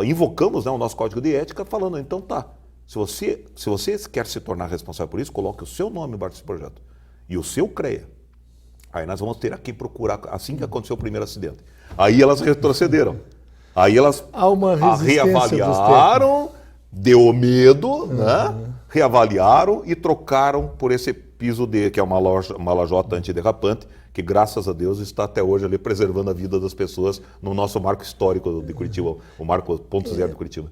invocamos o nosso código de ética, falando, então tá, se você quer se tornar responsável por isso, coloque o seu nome embaixo desse projeto. E o seu CREA. Aí nós vamos ter aqui procurar, assim que aconteceu o primeiro acidente. Aí elas retrocederam. Aí elas reavaliaram, deu medo, né? Reavaliaram e trocaram por esse que é uma lajota antiderrapante, que graças a Deus está até hoje ali preservando a vida das pessoas no nosso marco histórico de Curitiba, o marco ponto zero de Curitiba.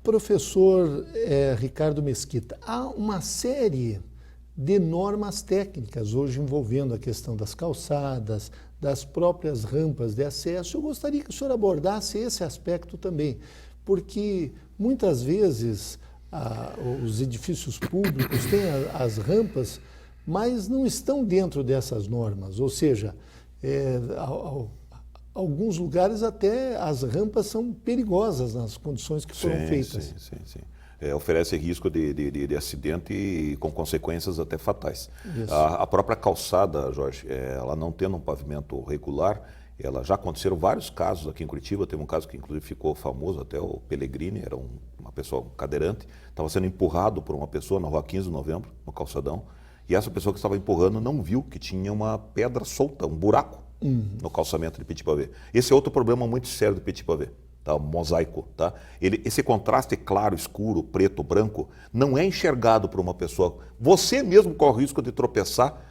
Professor Ricardo Mesquita, há uma série de normas técnicas hoje envolvendo a questão das calçadas, das próprias rampas de acesso. Eu gostaria que o senhor abordasse esse aspecto também, porque muitas vezes os edifícios públicos têm as rampas, mas não estão dentro dessas normas, ou seja, alguns lugares até as rampas são perigosas nas condições que foram feitas. Sim. Oferece risco de acidente e com consequências até fatais. A própria calçada, Jorge, ela não tendo um pavimento regular, já aconteceram vários casos aqui em Curitiba. Teve um caso que inclusive ficou famoso, até o Pellegrini, era uma pessoa cadeirante, estava sendo empurrado por uma pessoa na rua 15 de novembro, no calçadão, e essa pessoa que estava empurrando não viu que tinha uma pedra solta, um buraco no calçamento de Petit-Pavé. Esse é outro problema muito sério do Petit-Pavé. Tá, o mosaico, tá? Esse contraste claro, escuro, preto, branco, não é enxergado por uma pessoa. Você mesmo corre o risco de tropeçar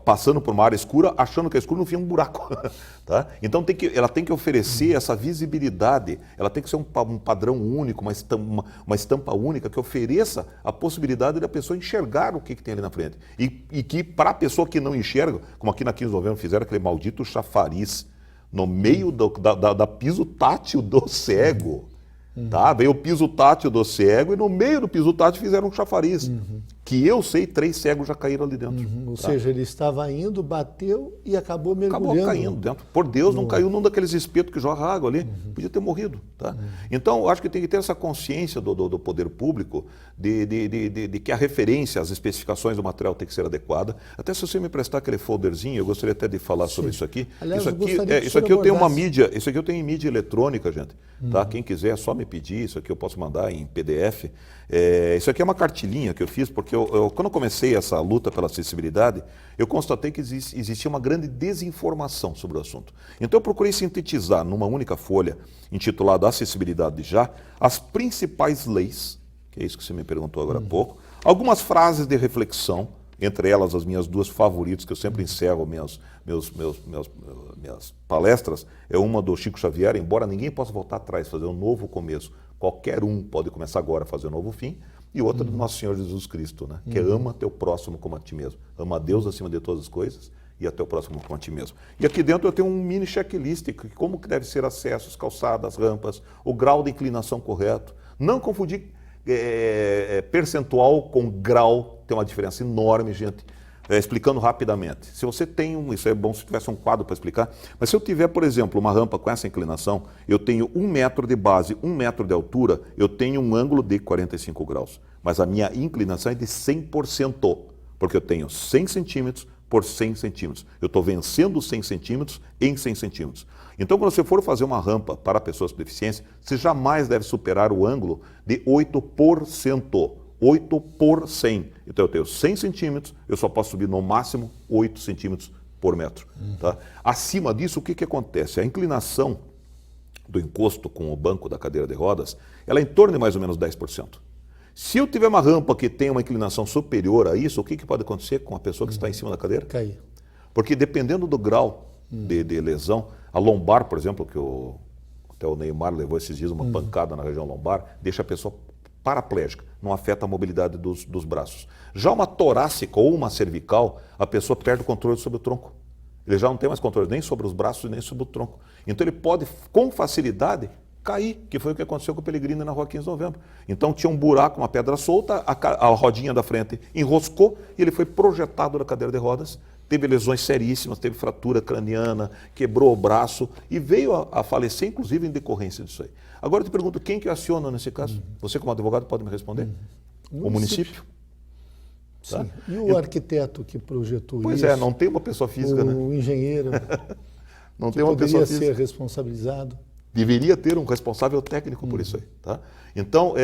passando por uma área escura, achando que é escuro, no fim é um buraco. Tá? Então ela tem que oferecer essa visibilidade, ela tem que ser um padrão único, uma estampa única que ofereça a possibilidade da pessoa enxergar o que tem ali na frente. E que para a pessoa que não enxerga, como aqui na 15 de novembro fizeram aquele maldito chafariz, no meio da piso tátil do cego. Tá? Veio o piso tátil do cego e no meio do piso tátil fizeram um chafariz. Que eu sei, 3 cegos já caíram ali dentro. Ou seja, ele estava indo, bateu e acabou mergulhando. Acabou caindo dentro. Por Deus, não caiu num daqueles espetos que jorra água ali. Podia ter morrido. Tá? Então, eu acho que tem que ter essa consciência do poder público de que a referência, as especificações do material tem que ser adequada. Até se você me prestar aquele folderzinho, eu gostaria até de falar sobre isso aqui. Aliás, isso aqui eu tenho uma mídia, isso aqui eu tenho em mídia eletrônica, gente. Tá? Quem quiser é só me pedir, isso aqui eu posso mandar em PDF. Isso aqui é uma cartilinha que eu fiz, porque quando eu comecei essa luta pela acessibilidade, eu constatei que existia uma grande desinformação sobre o assunto. Então eu procurei sintetizar numa única folha, intitulada Acessibilidade Já, as principais leis, que é isso que você me perguntou agora há pouco, algumas frases de reflexão, entre elas as minhas 2 favoritas, que eu sempre encerro minhas palestras, é uma do Chico Xavier: embora ninguém possa voltar atrás, fazer um novo começo, qualquer um pode começar agora a fazer um novo fim. E outra do nosso Senhor Jesus Cristo, né? Que é ama teu próximo como a ti mesmo. Ama a Deus acima de todas as coisas e a teu próximo como a ti mesmo. E aqui dentro eu tenho um mini checklist, como que deve ser acessos, calçadas, rampas, o grau de inclinação correto. Não confundir percentual com grau, tem uma diferença enorme, gente. Explicando rapidamente. Se você tem isso é bom se tivesse um quadro para explicar, mas se eu tiver, por exemplo, uma rampa com essa inclinação, eu tenho 1 metro de base, 1 metro de altura, eu tenho um ângulo de 45 graus. Mas a minha inclinação é de 100%, porque eu tenho 100 centímetros por 100 centímetros. Eu estou vencendo 100 centímetros em 100 centímetros. Então, quando você for fazer uma rampa para pessoas com deficiência, você jamais deve superar o ângulo de 8%. 8 por 100. Então eu tenho 100 centímetros, eu só posso subir no máximo 8 centímetros por metro. Tá? Acima disso, o que acontece? A inclinação do encosto com o banco da cadeira de rodas, ela é em torno de mais ou menos 10%. Se eu tiver uma rampa que tem uma inclinação superior a isso, o que pode acontecer com a pessoa que está em cima da cadeira? Cair. Porque dependendo do grau de lesão, a lombar, por exemplo, que até o Neymar levou esses dias uma pancada na região lombar, deixa a pessoa paraplégica, não afeta a mobilidade dos braços. Já uma torácica ou uma cervical, a pessoa perde o controle sobre o tronco. Ele já não tem mais controle nem sobre os braços nem sobre o tronco. Então ele pode, com facilidade, cair, que foi o que aconteceu com o Pellegrini na rua 15 de novembro. Então tinha um buraco, uma pedra solta, a rodinha da frente enroscou e ele foi projetado na cadeira de rodas, teve lesões seríssimas, teve fratura craniana, quebrou o braço e veio a falecer, inclusive, em decorrência disso aí. Agora eu te pergunto, quem que aciona nesse caso? Você, como advogado, pode me responder? O município? Sim. Tá? E o arquiteto que projetou Pois isso? é, não tem uma pessoa física, né? O engenheiro não que tem uma pessoa poderia física. ser responsabilizado. Deveria ter um responsável técnico por isso aí. Tá? Então,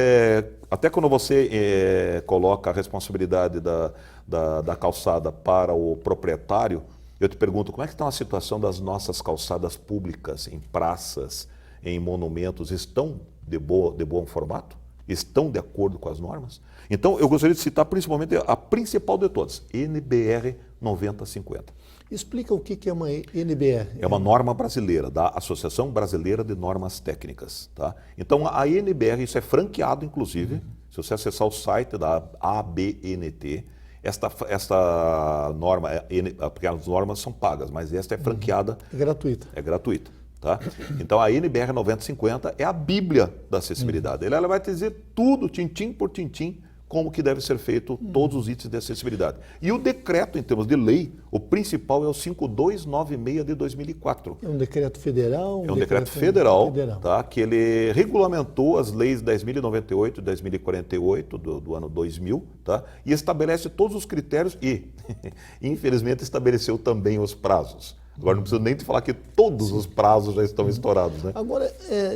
até quando você coloca a responsabilidade da calçada para o proprietário, eu te pergunto, como é que está a situação das nossas calçadas públicas, em praças, em monumentos? Estão de bom formato? estão de acordo com as normas? Então, eu gostaria de citar principalmente a principal de todas, NBR 9050. Explica o que é uma NBR. É uma norma brasileira, da Associação Brasileira de Normas Técnicas. Tá? Então, a NBR, isso é franqueado, inclusive, se você acessar o site da ABNT, esta norma, porque as normas são pagas, mas esta é franqueada. É gratuita. É gratuita. Tá? Então, a NBR 9050 é a bíblia da acessibilidade. Ela vai te dizer tudo, tintim por tintim, como que deve ser feito todos os itens de acessibilidade. E o decreto, em termos de lei, o principal é o 5296 de 2004. É um decreto federal? É um decreto federal. Tá? Que ele regulamentou as leis 10.098 e 10.048 do ano 2000, tá? E estabelece todos os critérios e, infelizmente, estabeleceu também os prazos. Agora não preciso nem te falar que todos os prazos já estão estourados, né? Agora,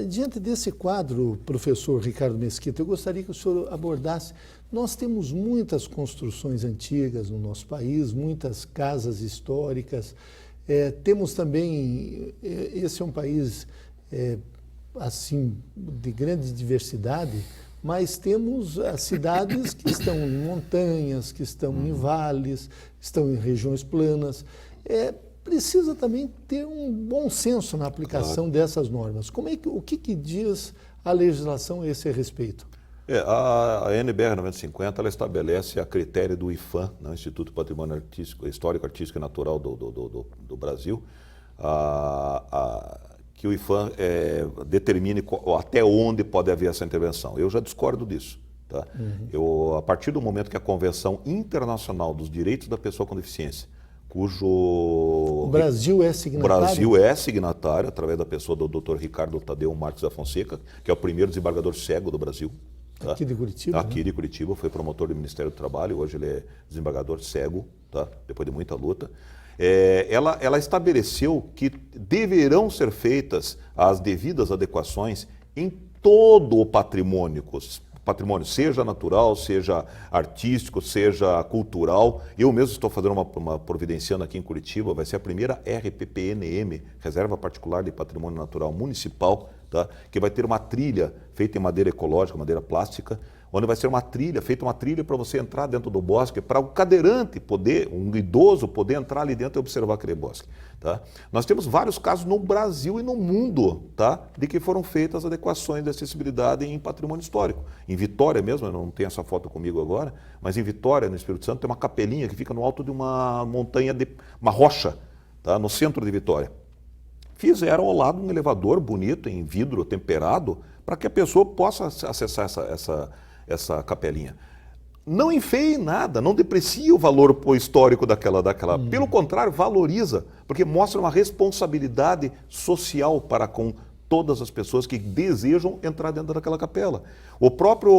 diante desse quadro, professor Ricardo Mesquita, eu gostaria que o senhor abordasse. Nós temos muitas construções antigas no nosso país, muitas casas históricas. Temos também, esse é um país assim de grande diversidade, mas temos as cidades que estão em montanhas, que estão em vales, estão em regiões planas. Precisa também ter um bom senso na aplicação dessas normas. O que diz a legislação a esse respeito? A NBR 9050 ela estabelece a critério do IPHAN, né, Instituto Patrimônio Histórico, Artístico e Natural do Brasil, que o IPHAN determine até onde pode haver essa intervenção. Eu já discordo disso. Tá? A partir do momento que a Convenção Internacional dos Direitos da Pessoa com Deficiência, o Brasil é signatário? O Brasil é signatário, através da pessoa do Dr. Ricardo Tadeu Marques da Fonseca, que é o primeiro desembargador cego do Brasil. Tá? Aqui de Curitiba? Aqui de Curitiba, foi promotor do Ministério do Trabalho, hoje ele é desembargador cego, tá? Depois de muita luta. Ela estabeleceu que deverão ser feitas as devidas adequações em todo o patrimônio, seja natural, seja artístico, seja cultural. Eu mesmo estou fazendo uma providenciando aqui em Curitiba, vai ser a primeira RPPNM, Reserva Particular de Patrimônio Natural Municipal, tá? Que vai ter uma trilha feita em madeira ecológica, madeira plástica, onde vai ser feita uma trilha para você entrar dentro do bosque, para o cadeirante um idoso poder entrar ali dentro e observar aquele bosque. Tá? Nós temos vários casos no Brasil e no mundo, tá? De que foram feitas adequações de acessibilidade em patrimônio histórico. Em Vitória mesmo, eu não tenho essa foto comigo agora, mas em Vitória, no Espírito Santo, tem uma capelinha que fica no alto de uma montanha, uma rocha, tá? No centro de Vitória. Fizeram ao lado um elevador bonito, em vidro temperado, para que a pessoa possa acessar essa capelinha. Não enfeie nada, não deprecia o valor histórico daquela. Pelo contrário, valoriza, porque mostra uma responsabilidade social para com todas as pessoas que desejam entrar dentro daquela capela. O próprio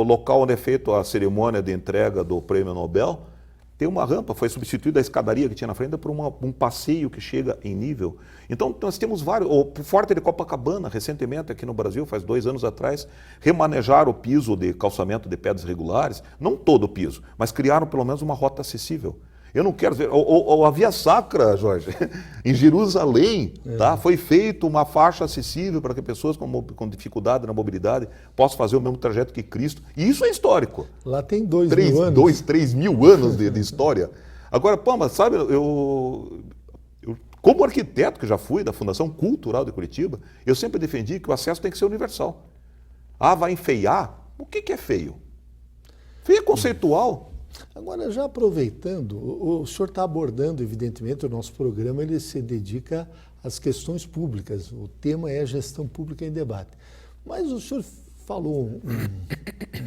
local onde é feita a cerimônia de entrega do Prêmio Nobel tem uma rampa, foi substituída a escadaria que tinha na frente por um passeio que chega em nível. Então nós temos vários, o Forte de Copacabana, recentemente aqui no Brasil, faz 2 anos atrás, remanejaram o piso de calçamento de pedras regulares, não todo o piso, mas criaram pelo menos uma rota acessível. Eu não quero ver, a Via Sacra, Jorge, em Jerusalém, tá? Foi feita uma faixa acessível para que pessoas com dificuldade na mobilidade possam fazer o mesmo trajeto que Cristo. E isso é histórico. Lá tem 2.000 anos. 3 mil anos de história. Agora, mas sabe, eu como arquiteto que já fui da Fundação Cultural de Curitiba, eu sempre defendi que o acesso tem que ser universal. Vai enfeiar? O que é feio? Feio é conceitual. Agora, já aproveitando, o senhor está abordando, evidentemente, o nosso programa ele se dedica às questões públicas. O tema é gestão pública em debate. Mas o senhor falou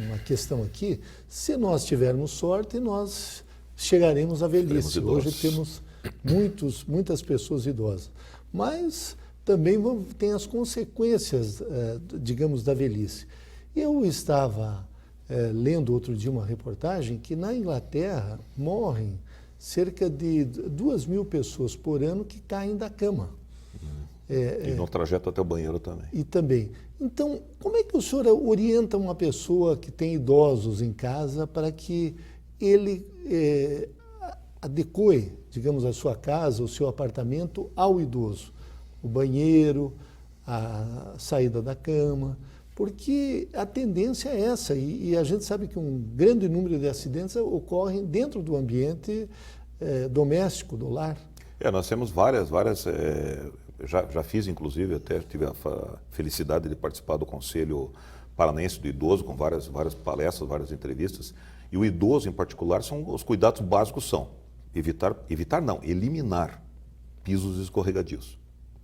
uma questão aqui, se nós tivermos sorte, nós chegaremos à velhice. Hoje temos muitas pessoas idosas. Mas também tem as consequências, digamos, da velhice. Eu estava lendo outro dia uma reportagem que na Inglaterra morrem cerca de 2.000 pessoas por ano que caem da cama. E no trajeto até o banheiro também. E também. Então, como é que o senhor orienta uma pessoa que tem idosos em casa para que ele adeque, digamos, a sua casa, o seu apartamento ao idoso? O banheiro, a saída da cama. Porque a tendência é essa, e a gente sabe que um grande número de acidentes ocorrem dentro do ambiente doméstico, do lar. Nós temos várias, já fiz inclusive, até tive a felicidade de participar do Conselho Paranaense do Idoso, com várias palestras, várias entrevistas, e o idoso em particular, os cuidados básicos são eliminar pisos escorregadios.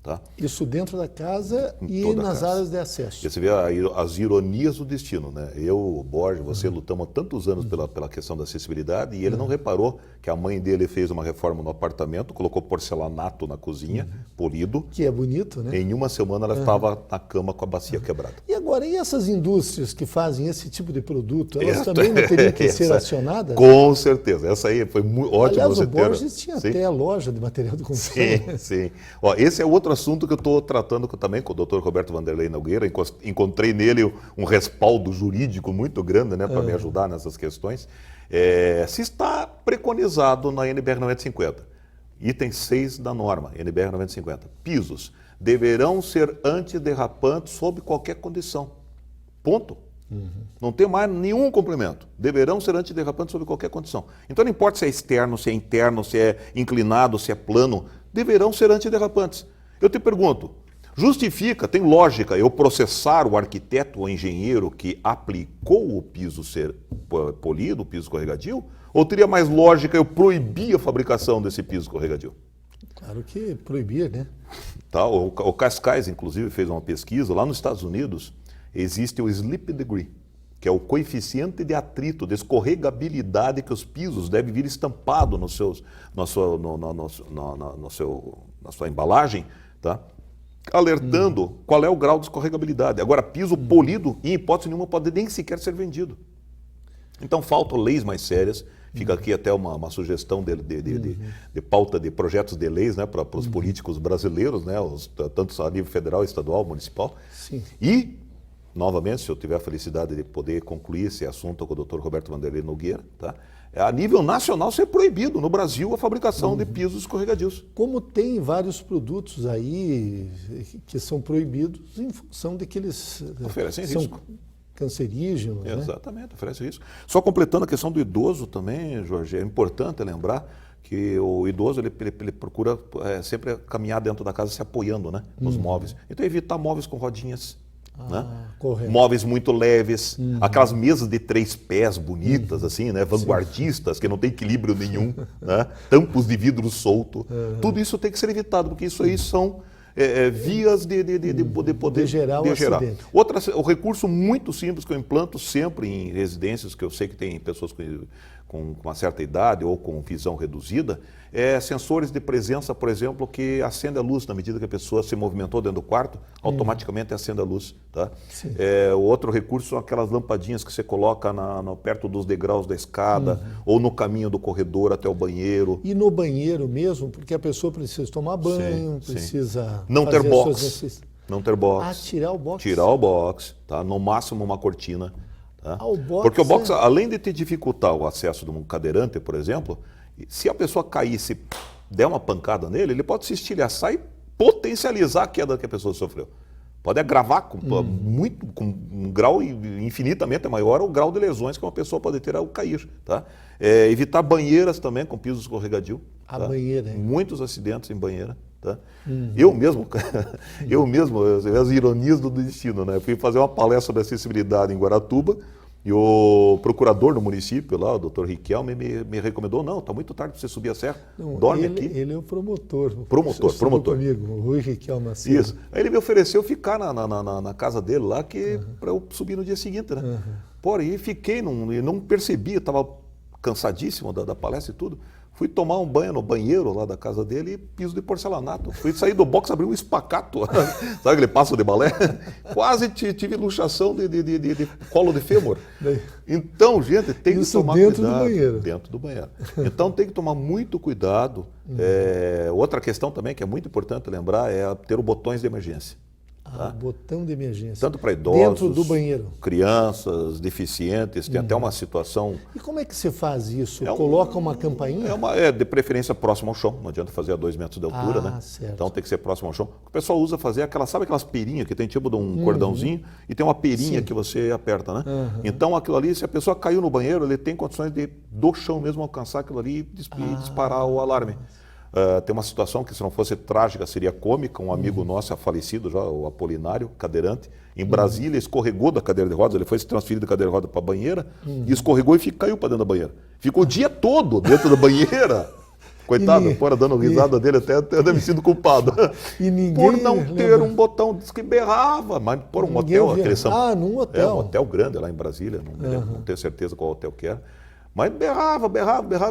Tá? Isso dentro da casa e nas áreas de acesso. E você vê as ironias do destino, né? Eu, o Borges, você lutamos há tantos anos pela questão da acessibilidade e ele não reparou que a mãe dele fez uma reforma no apartamento, colocou porcelanato na cozinha, polido. Que é bonito, né? Em uma semana ela estava na cama com a bacia quebrada. E agora, e essas indústrias que fazem esse tipo de produto, elas também não teriam que ser acionadas? Com certeza. Essa aí foi ótimo. Aliás, você o Borges tinha até a loja de material de construção. Sim, sim. Ó, esse é outro assunto que eu estou tratando também com o Dr. Roberto Vanderlei Nogueira. Encontrei nele um respaldo jurídico muito grande, né, para me ajudar nessas questões. Se está preconizado na NBR 9050, item 6 da norma, NBR 9050, pisos deverão ser antiderrapantes sob qualquer condição. Ponto. Não tem mais nenhum complemento. Deverão ser antiderrapantes sob qualquer condição. Então não importa se é externo, se é interno, se é inclinado, se é plano, deverão ser antiderrapantes. Eu te pergunto, justifica, tem lógica eu processar o arquiteto ou engenheiro que aplicou o piso ser polido, o piso escorregadio? Ou teria mais lógica eu proibir a fabricação desse piso escorregadio? Claro que proibir, né? Tá, o Cascais, inclusive, fez uma pesquisa. Lá nos Estados Unidos existe o slip degree, que é o coeficiente de atrito, de escorregabilidade que os pisos devem vir estampado na sua embalagem, tá? Alertando qual é o grau de escorregabilidade. Agora, piso polido, em hipótese nenhuma, pode nem sequer ser vendido. Então, faltam leis mais sérias. Fica aqui até uma sugestão de pauta de projetos de leis, né, para os políticos brasileiros, né, tanto a nível federal, estadual, municipal. Sim. E, novamente, se eu tiver a felicidade de poder concluir esse assunto com o Dr. Roberto Vanderlei Nogueira, tá? A nível nacional ser proibido no Brasil a fabricação de pisos escorregadios. Como tem vários produtos aí que são proibidos em função de que eles oferecem são risco. Cancerígenos. Exatamente, né? Oferece risco. Só completando a questão do idoso também, Jorge, é importante lembrar que o idoso ele procura sempre caminhar dentro da casa se apoiando, né, nos móveis. Então evitar móveis com rodinhas. Né? Correto. Móveis muito leves, aquelas mesas de 3 pés bonitas, assim, né? Vanguardistas, que não tem equilíbrio nenhum, né? Tampos de vidro solto. Tudo isso tem que ser evitado, porque isso aí são vias de poder gerar o acidente. O recurso muito simples que eu implanto sempre em residências, que eu sei que tem pessoas com uma certa idade ou com visão reduzida, sensores de presença, por exemplo, que acende a luz na medida que a pessoa se movimentou dentro do quarto, automaticamente acende a luz. Tá? O outro recurso são aquelas lampadinhas que você coloca perto dos degraus da escada ou no caminho do corredor até o banheiro. E no banheiro mesmo, porque a pessoa precisa tomar banho, precisa não fazer ter box. Não ter box. Tirar o box. Tirar o box, tá? No máximo uma cortina. Tá? O box porque o box, além de te dificultar o acesso de um cadeirante, por exemplo, se a pessoa cair, se der uma pancada nele, ele pode se estilhaçar e potencializar a queda que a pessoa sofreu. Pode agravar com um grau infinitamente maior o grau de lesões que uma pessoa pode ter ao cair. Tá? Evitar banheiras também com piso escorregadio. A tá? banheira, hein? Muitos acidentes em banheira. Tá? Eu mesmo, as ironias do destino, né? Eu fui fazer uma palestra sobre acessibilidade em Guaratuba e o procurador do município lá, o Dr. Riquelme, me recomendou, não, está muito tarde para você subir a serra, dorme aqui. Ele é o promotor. Promotor. Comigo, o Rui Riquelme. Isso. Aí ele me ofereceu ficar na casa dele lá, para eu subir no dia seguinte, né? Porém, fiquei, não percebi, estava cansadíssimo da palestra e tudo. Fui tomar um banho no banheiro lá da casa dele e piso de porcelanato. Fui sair do box, abri um espacato. Sabe aquele passo de balé? Quase tive luxação de colo de fêmur. Então, gente, tem que tomar cuidado. Dentro do banheiro. Dentro do banheiro. Então, tem que tomar muito cuidado. Outra questão também que é muito importante lembrar é ter os botões de emergência. Tá? Botão de emergência. Tanto para idosos, dentro do banheiro. crianças, deficientes, tem até uma situação... E como é que você faz isso? Coloca uma campainha? De preferência próximo ao chão, não adianta fazer a 2 metros de altura, né? Certo. Então tem que ser próximo ao chão. O que o pessoal usa fazer sabe aquelas perinhas que tem tipo de um cordãozinho e tem uma perinha que você aperta, né? Então aquilo ali, se a pessoa caiu no banheiro, ele tem condições de do chão mesmo alcançar aquilo ali e disparar o alarme. Tem uma situação que, se não fosse trágica, seria cômica. Um amigo nosso, falecido já, o Apolinário, cadeirante, em Brasília, escorregou da cadeira de rodas, ele foi se transferir da cadeira de rodas para a banheira, e escorregou e caiu para dentro da banheira. Ficou o dia todo dentro da banheira. Coitado, fora dando risada dele, até eu me sinto culpado. Por não ter um botão, diz que berrava, mas por um hotel. Num hotel. Um hotel grande lá em Brasília, não me lembro, não tenho certeza qual hotel que era. Mas berrava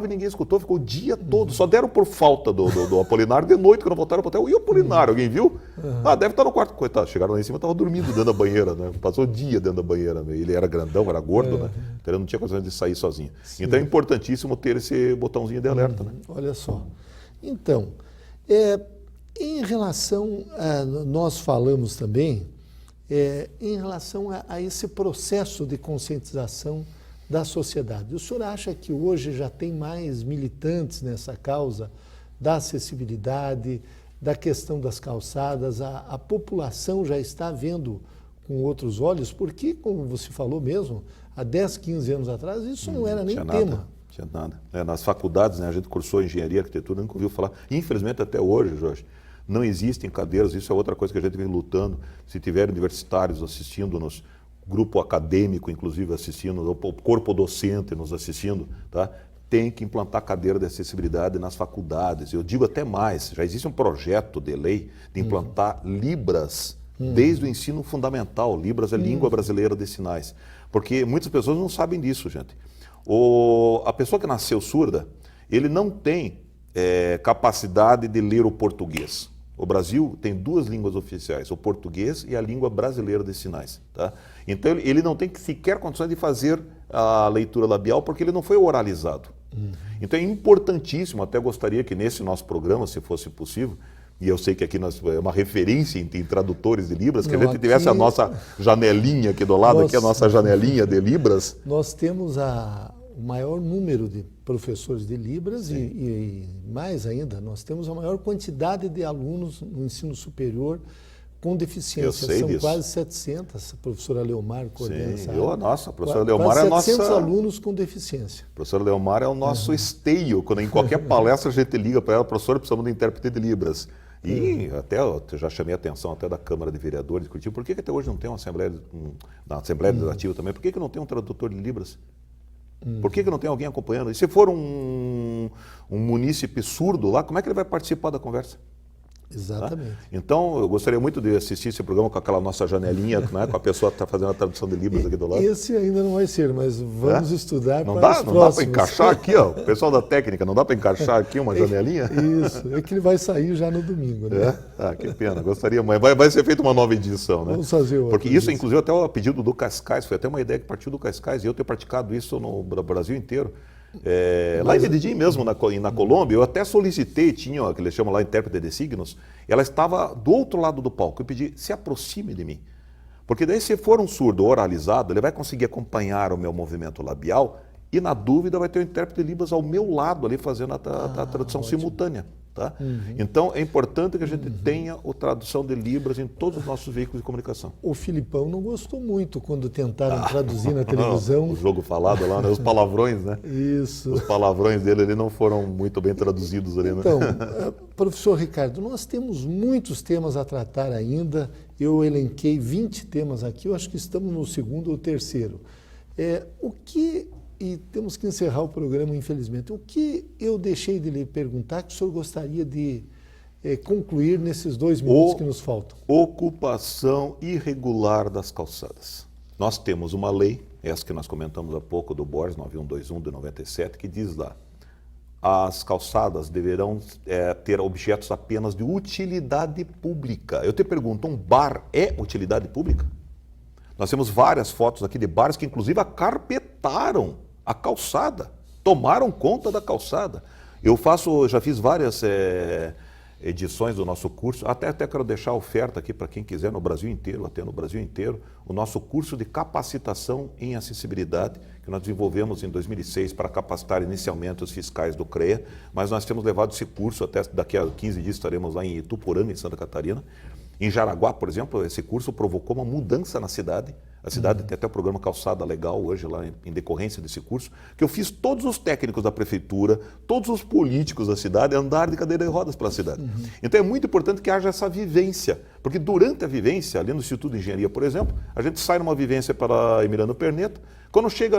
e ninguém escutou, ficou o dia todo. Só deram por falta do Apolinário de noite, quando voltaram para o hotel. E o Apolinário, alguém viu? Deve estar no quarto. Coitado, chegaram lá em cima, estava dormindo dentro da banheira, né? Passou o dia dentro da banheira. Né? Ele era grandão, era gordo, né? Então ele não tinha condições de sair sozinho. Sim. Então é importantíssimo ter esse botãozinho de alerta. Né? Olha só. Então, em relação nós falamos também, em relação a esse processo de conscientização da sociedade. O senhor acha que hoje já tem mais militantes nessa causa da acessibilidade, da questão das calçadas? A população já está vendo com outros olhos? Porque, como você falou mesmo, há 10, 15 anos atrás, isso não era nem tema. Tinha nada. Nas faculdades, né, a gente cursou engenharia, arquitetura, nunca ouviu falar. Infelizmente, até hoje, Jorge, não existem cadeiras. Isso é outra coisa que a gente vem lutando. Se tiver universitários assistindo-nos, grupo acadêmico, inclusive, assistindo, o corpo docente nos assistindo, tá? Tem que implantar cadeira de acessibilidade nas faculdades. Eu digo até mais, já existe um projeto de lei de implantar Libras desde o ensino fundamental. Libras é língua brasileira de sinais. Porque muitas pessoas não sabem disso, gente. A pessoa que nasceu surda, ele não tem capacidade de ler o português. O Brasil tem 2 línguas oficiais, o português e a língua brasileira de sinais. Tá? Então ele não tem sequer condições de fazer a leitura labial porque ele não foi oralizado. Então é importantíssimo, até gostaria que nesse nosso programa, se fosse possível, e eu sei que aqui é uma referência em tradutores de Libras, que a gente tivesse a nossa janelinha aqui do lado, aqui a nossa janelinha de Libras. Nós temos o maior número de professores de Libras e mais ainda, nós temos a maior quantidade de alunos no ensino superior com deficiência. São disso. Quase 700, a professora Leomar coordena essa área. Nossa, a professora Leomar é a nossa... 700 alunos com deficiência. A professora Leomar é o nosso esteio. Quando em qualquer palestra a gente liga para ela, professora, precisamos de intérprete de Libras. E até eu já chamei a atenção até da Câmara de Vereadores de Curitiba, por que até hoje não tem uma Assembleia, na Assembleia Legislativa também, por que não tem um tradutor de Libras? Por que não tem alguém acompanhando? E se for um munícipe surdo lá, como é que ele vai participar da conversa? Exatamente. Tá? Então, eu gostaria muito de assistir esse programa com aquela nossa janelinha, né, com a pessoa que está fazendo a tradução de Libras aqui do lado. Esse ainda não vai ser, mas vamos estudar não para dá, os não próximos. Dá para encaixar aqui, ó, o pessoal da técnica, não dá para encaixar aqui uma janelinha? Isso, é que ele vai sair já no domingo, né? Que pena, gostaria, mas vai ser feita uma nova edição, né? Vamos fazer outra. Porque isso, inclusive, até o pedido do Cascais, foi até uma ideia que partiu do Cascais, e eu tenho praticado isso no Brasil inteiro. Lá em Medellín mesmo, na Colômbia, eu até solicitei, tinha o que eles chamam lá intérprete de signos, ela estava do outro lado do palco. Eu pedi, se aproxime de mim. Porque daí, se for um surdo oralizado, ele vai conseguir acompanhar o meu movimento labial e, na dúvida, vai ter o intérprete de Libras ao meu lado ali fazendo a tradução simultânea. Tá? Então, é importante que a gente tenha a tradução de Libras em todos os nossos veículos de comunicação. O Filipão não gostou muito quando tentaram traduzir na televisão. O jogo falado lá, né? Os palavrões, né? Isso. Os palavrões dele ali não foram muito bem traduzidos ali, né? Então, professor Ricardo, nós temos muitos temas a tratar ainda. Eu elenquei 20 temas aqui, eu acho que estamos no 2º ou 3º. E temos que encerrar o programa, infelizmente. O que eu deixei de lhe perguntar que o senhor gostaria de concluir nesses 2 minutos que nos faltam? Ocupação irregular das calçadas. Nós temos uma lei, essa que nós comentamos há pouco, do BORS 9121 de 97, que diz lá, as calçadas deverão ter objetos apenas de utilidade pública. Eu te pergunto, um bar é utilidade pública? Nós temos várias fotos aqui de bares que inclusive acarpetaram a calçada, tomaram conta da calçada. Eu já fiz várias edições do nosso curso. Até quero deixar a oferta aqui para quem quiser no Brasil inteiro, até no Brasil inteiro, o nosso curso de capacitação em acessibilidade, que nós desenvolvemos em 2006 para capacitar inicialmente os fiscais do CREA, mas nós temos levado esse curso, até daqui a 15 dias estaremos lá em Ituporanga, em Santa Catarina. Em Jaraguá, por exemplo, esse curso provocou uma mudança na cidade. A cidade tem até o programa Calçada Legal hoje lá em decorrência desse curso, que eu fiz todos os técnicos da prefeitura, todos os políticos da cidade andar de cadeira de rodas pela cidade. Então é muito importante que haja essa vivência, porque durante a vivência, ali no Instituto de Engenharia, por exemplo, a gente sai numa vivência para Emiliano Perneta, quando chega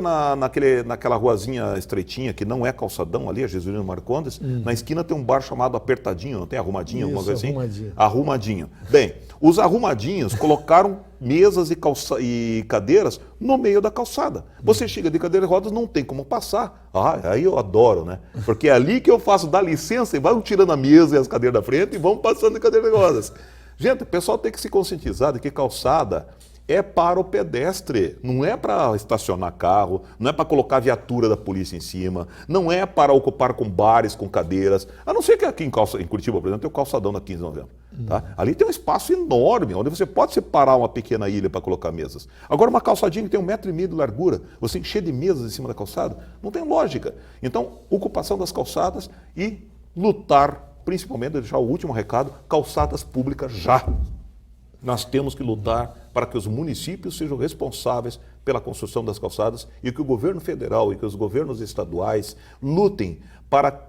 naquela ruazinha estreitinha, que não é calçadão ali, a Jesuíno Marcondes, na esquina tem um bar chamado Apertadinho, não tem Arrumadinho, alguma coisa assim? Arrumadinho. Arrumadinho. Bem, os arrumadinhos colocaram mesas e cadeiras no meio da calçada. Você chega de cadeira de rodas, não tem como passar. Aí eu adoro, né? Porque é ali que eu faço, dá licença, e vão tirando a mesa e as cadeiras da frente e vão passando de cadeira de rodas. Gente, o pessoal tem que se conscientizar de que calçada é para o pedestre, não é para estacionar carro, não é para colocar a viatura da polícia em cima, não é para ocupar com bares, com cadeiras, a não ser que aqui em Curitiba, por exemplo, tem o calçadão da 15 de novembro. Tá? Ali tem um espaço enorme, onde você pode separar uma pequena ilha para colocar mesas. Agora uma calçadinha que tem 1,5 m de largura, você encher de mesas em cima da calçada, não tem lógica. Então, ocupação das calçadas e lutar, principalmente, deixar o último recado, calçadas públicas já. Nós temos que lutar para que os municípios sejam responsáveis pela construção das calçadas e que o governo federal e que os governos estaduais lutem para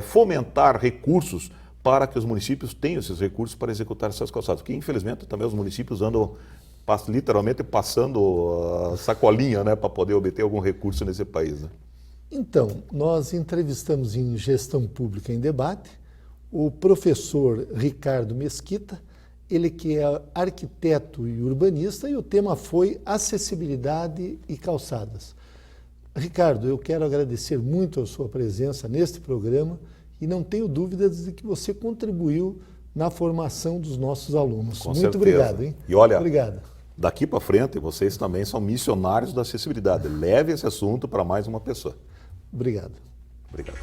fomentar recursos para que os municípios tenham esses recursos para executar essas calçadas. Porque, infelizmente, também os municípios andam literalmente passando a sacolinha, né, para poder obter algum recurso nesse país. Né? Então, nós entrevistamos em Gestão Pública em Debate o professor Ricardo Mesquita, ele que é arquiteto e urbanista, e o tema foi acessibilidade e calçadas. Ricardo, eu quero agradecer muito a sua presença neste programa e não tenho dúvidas de que você contribuiu na formação dos nossos alunos. Com muito certeza. Obrigado, hein? E olha, obrigado. Daqui para frente, vocês também são missionários da acessibilidade. Leve esse assunto para mais uma pessoa. Obrigado. Obrigado.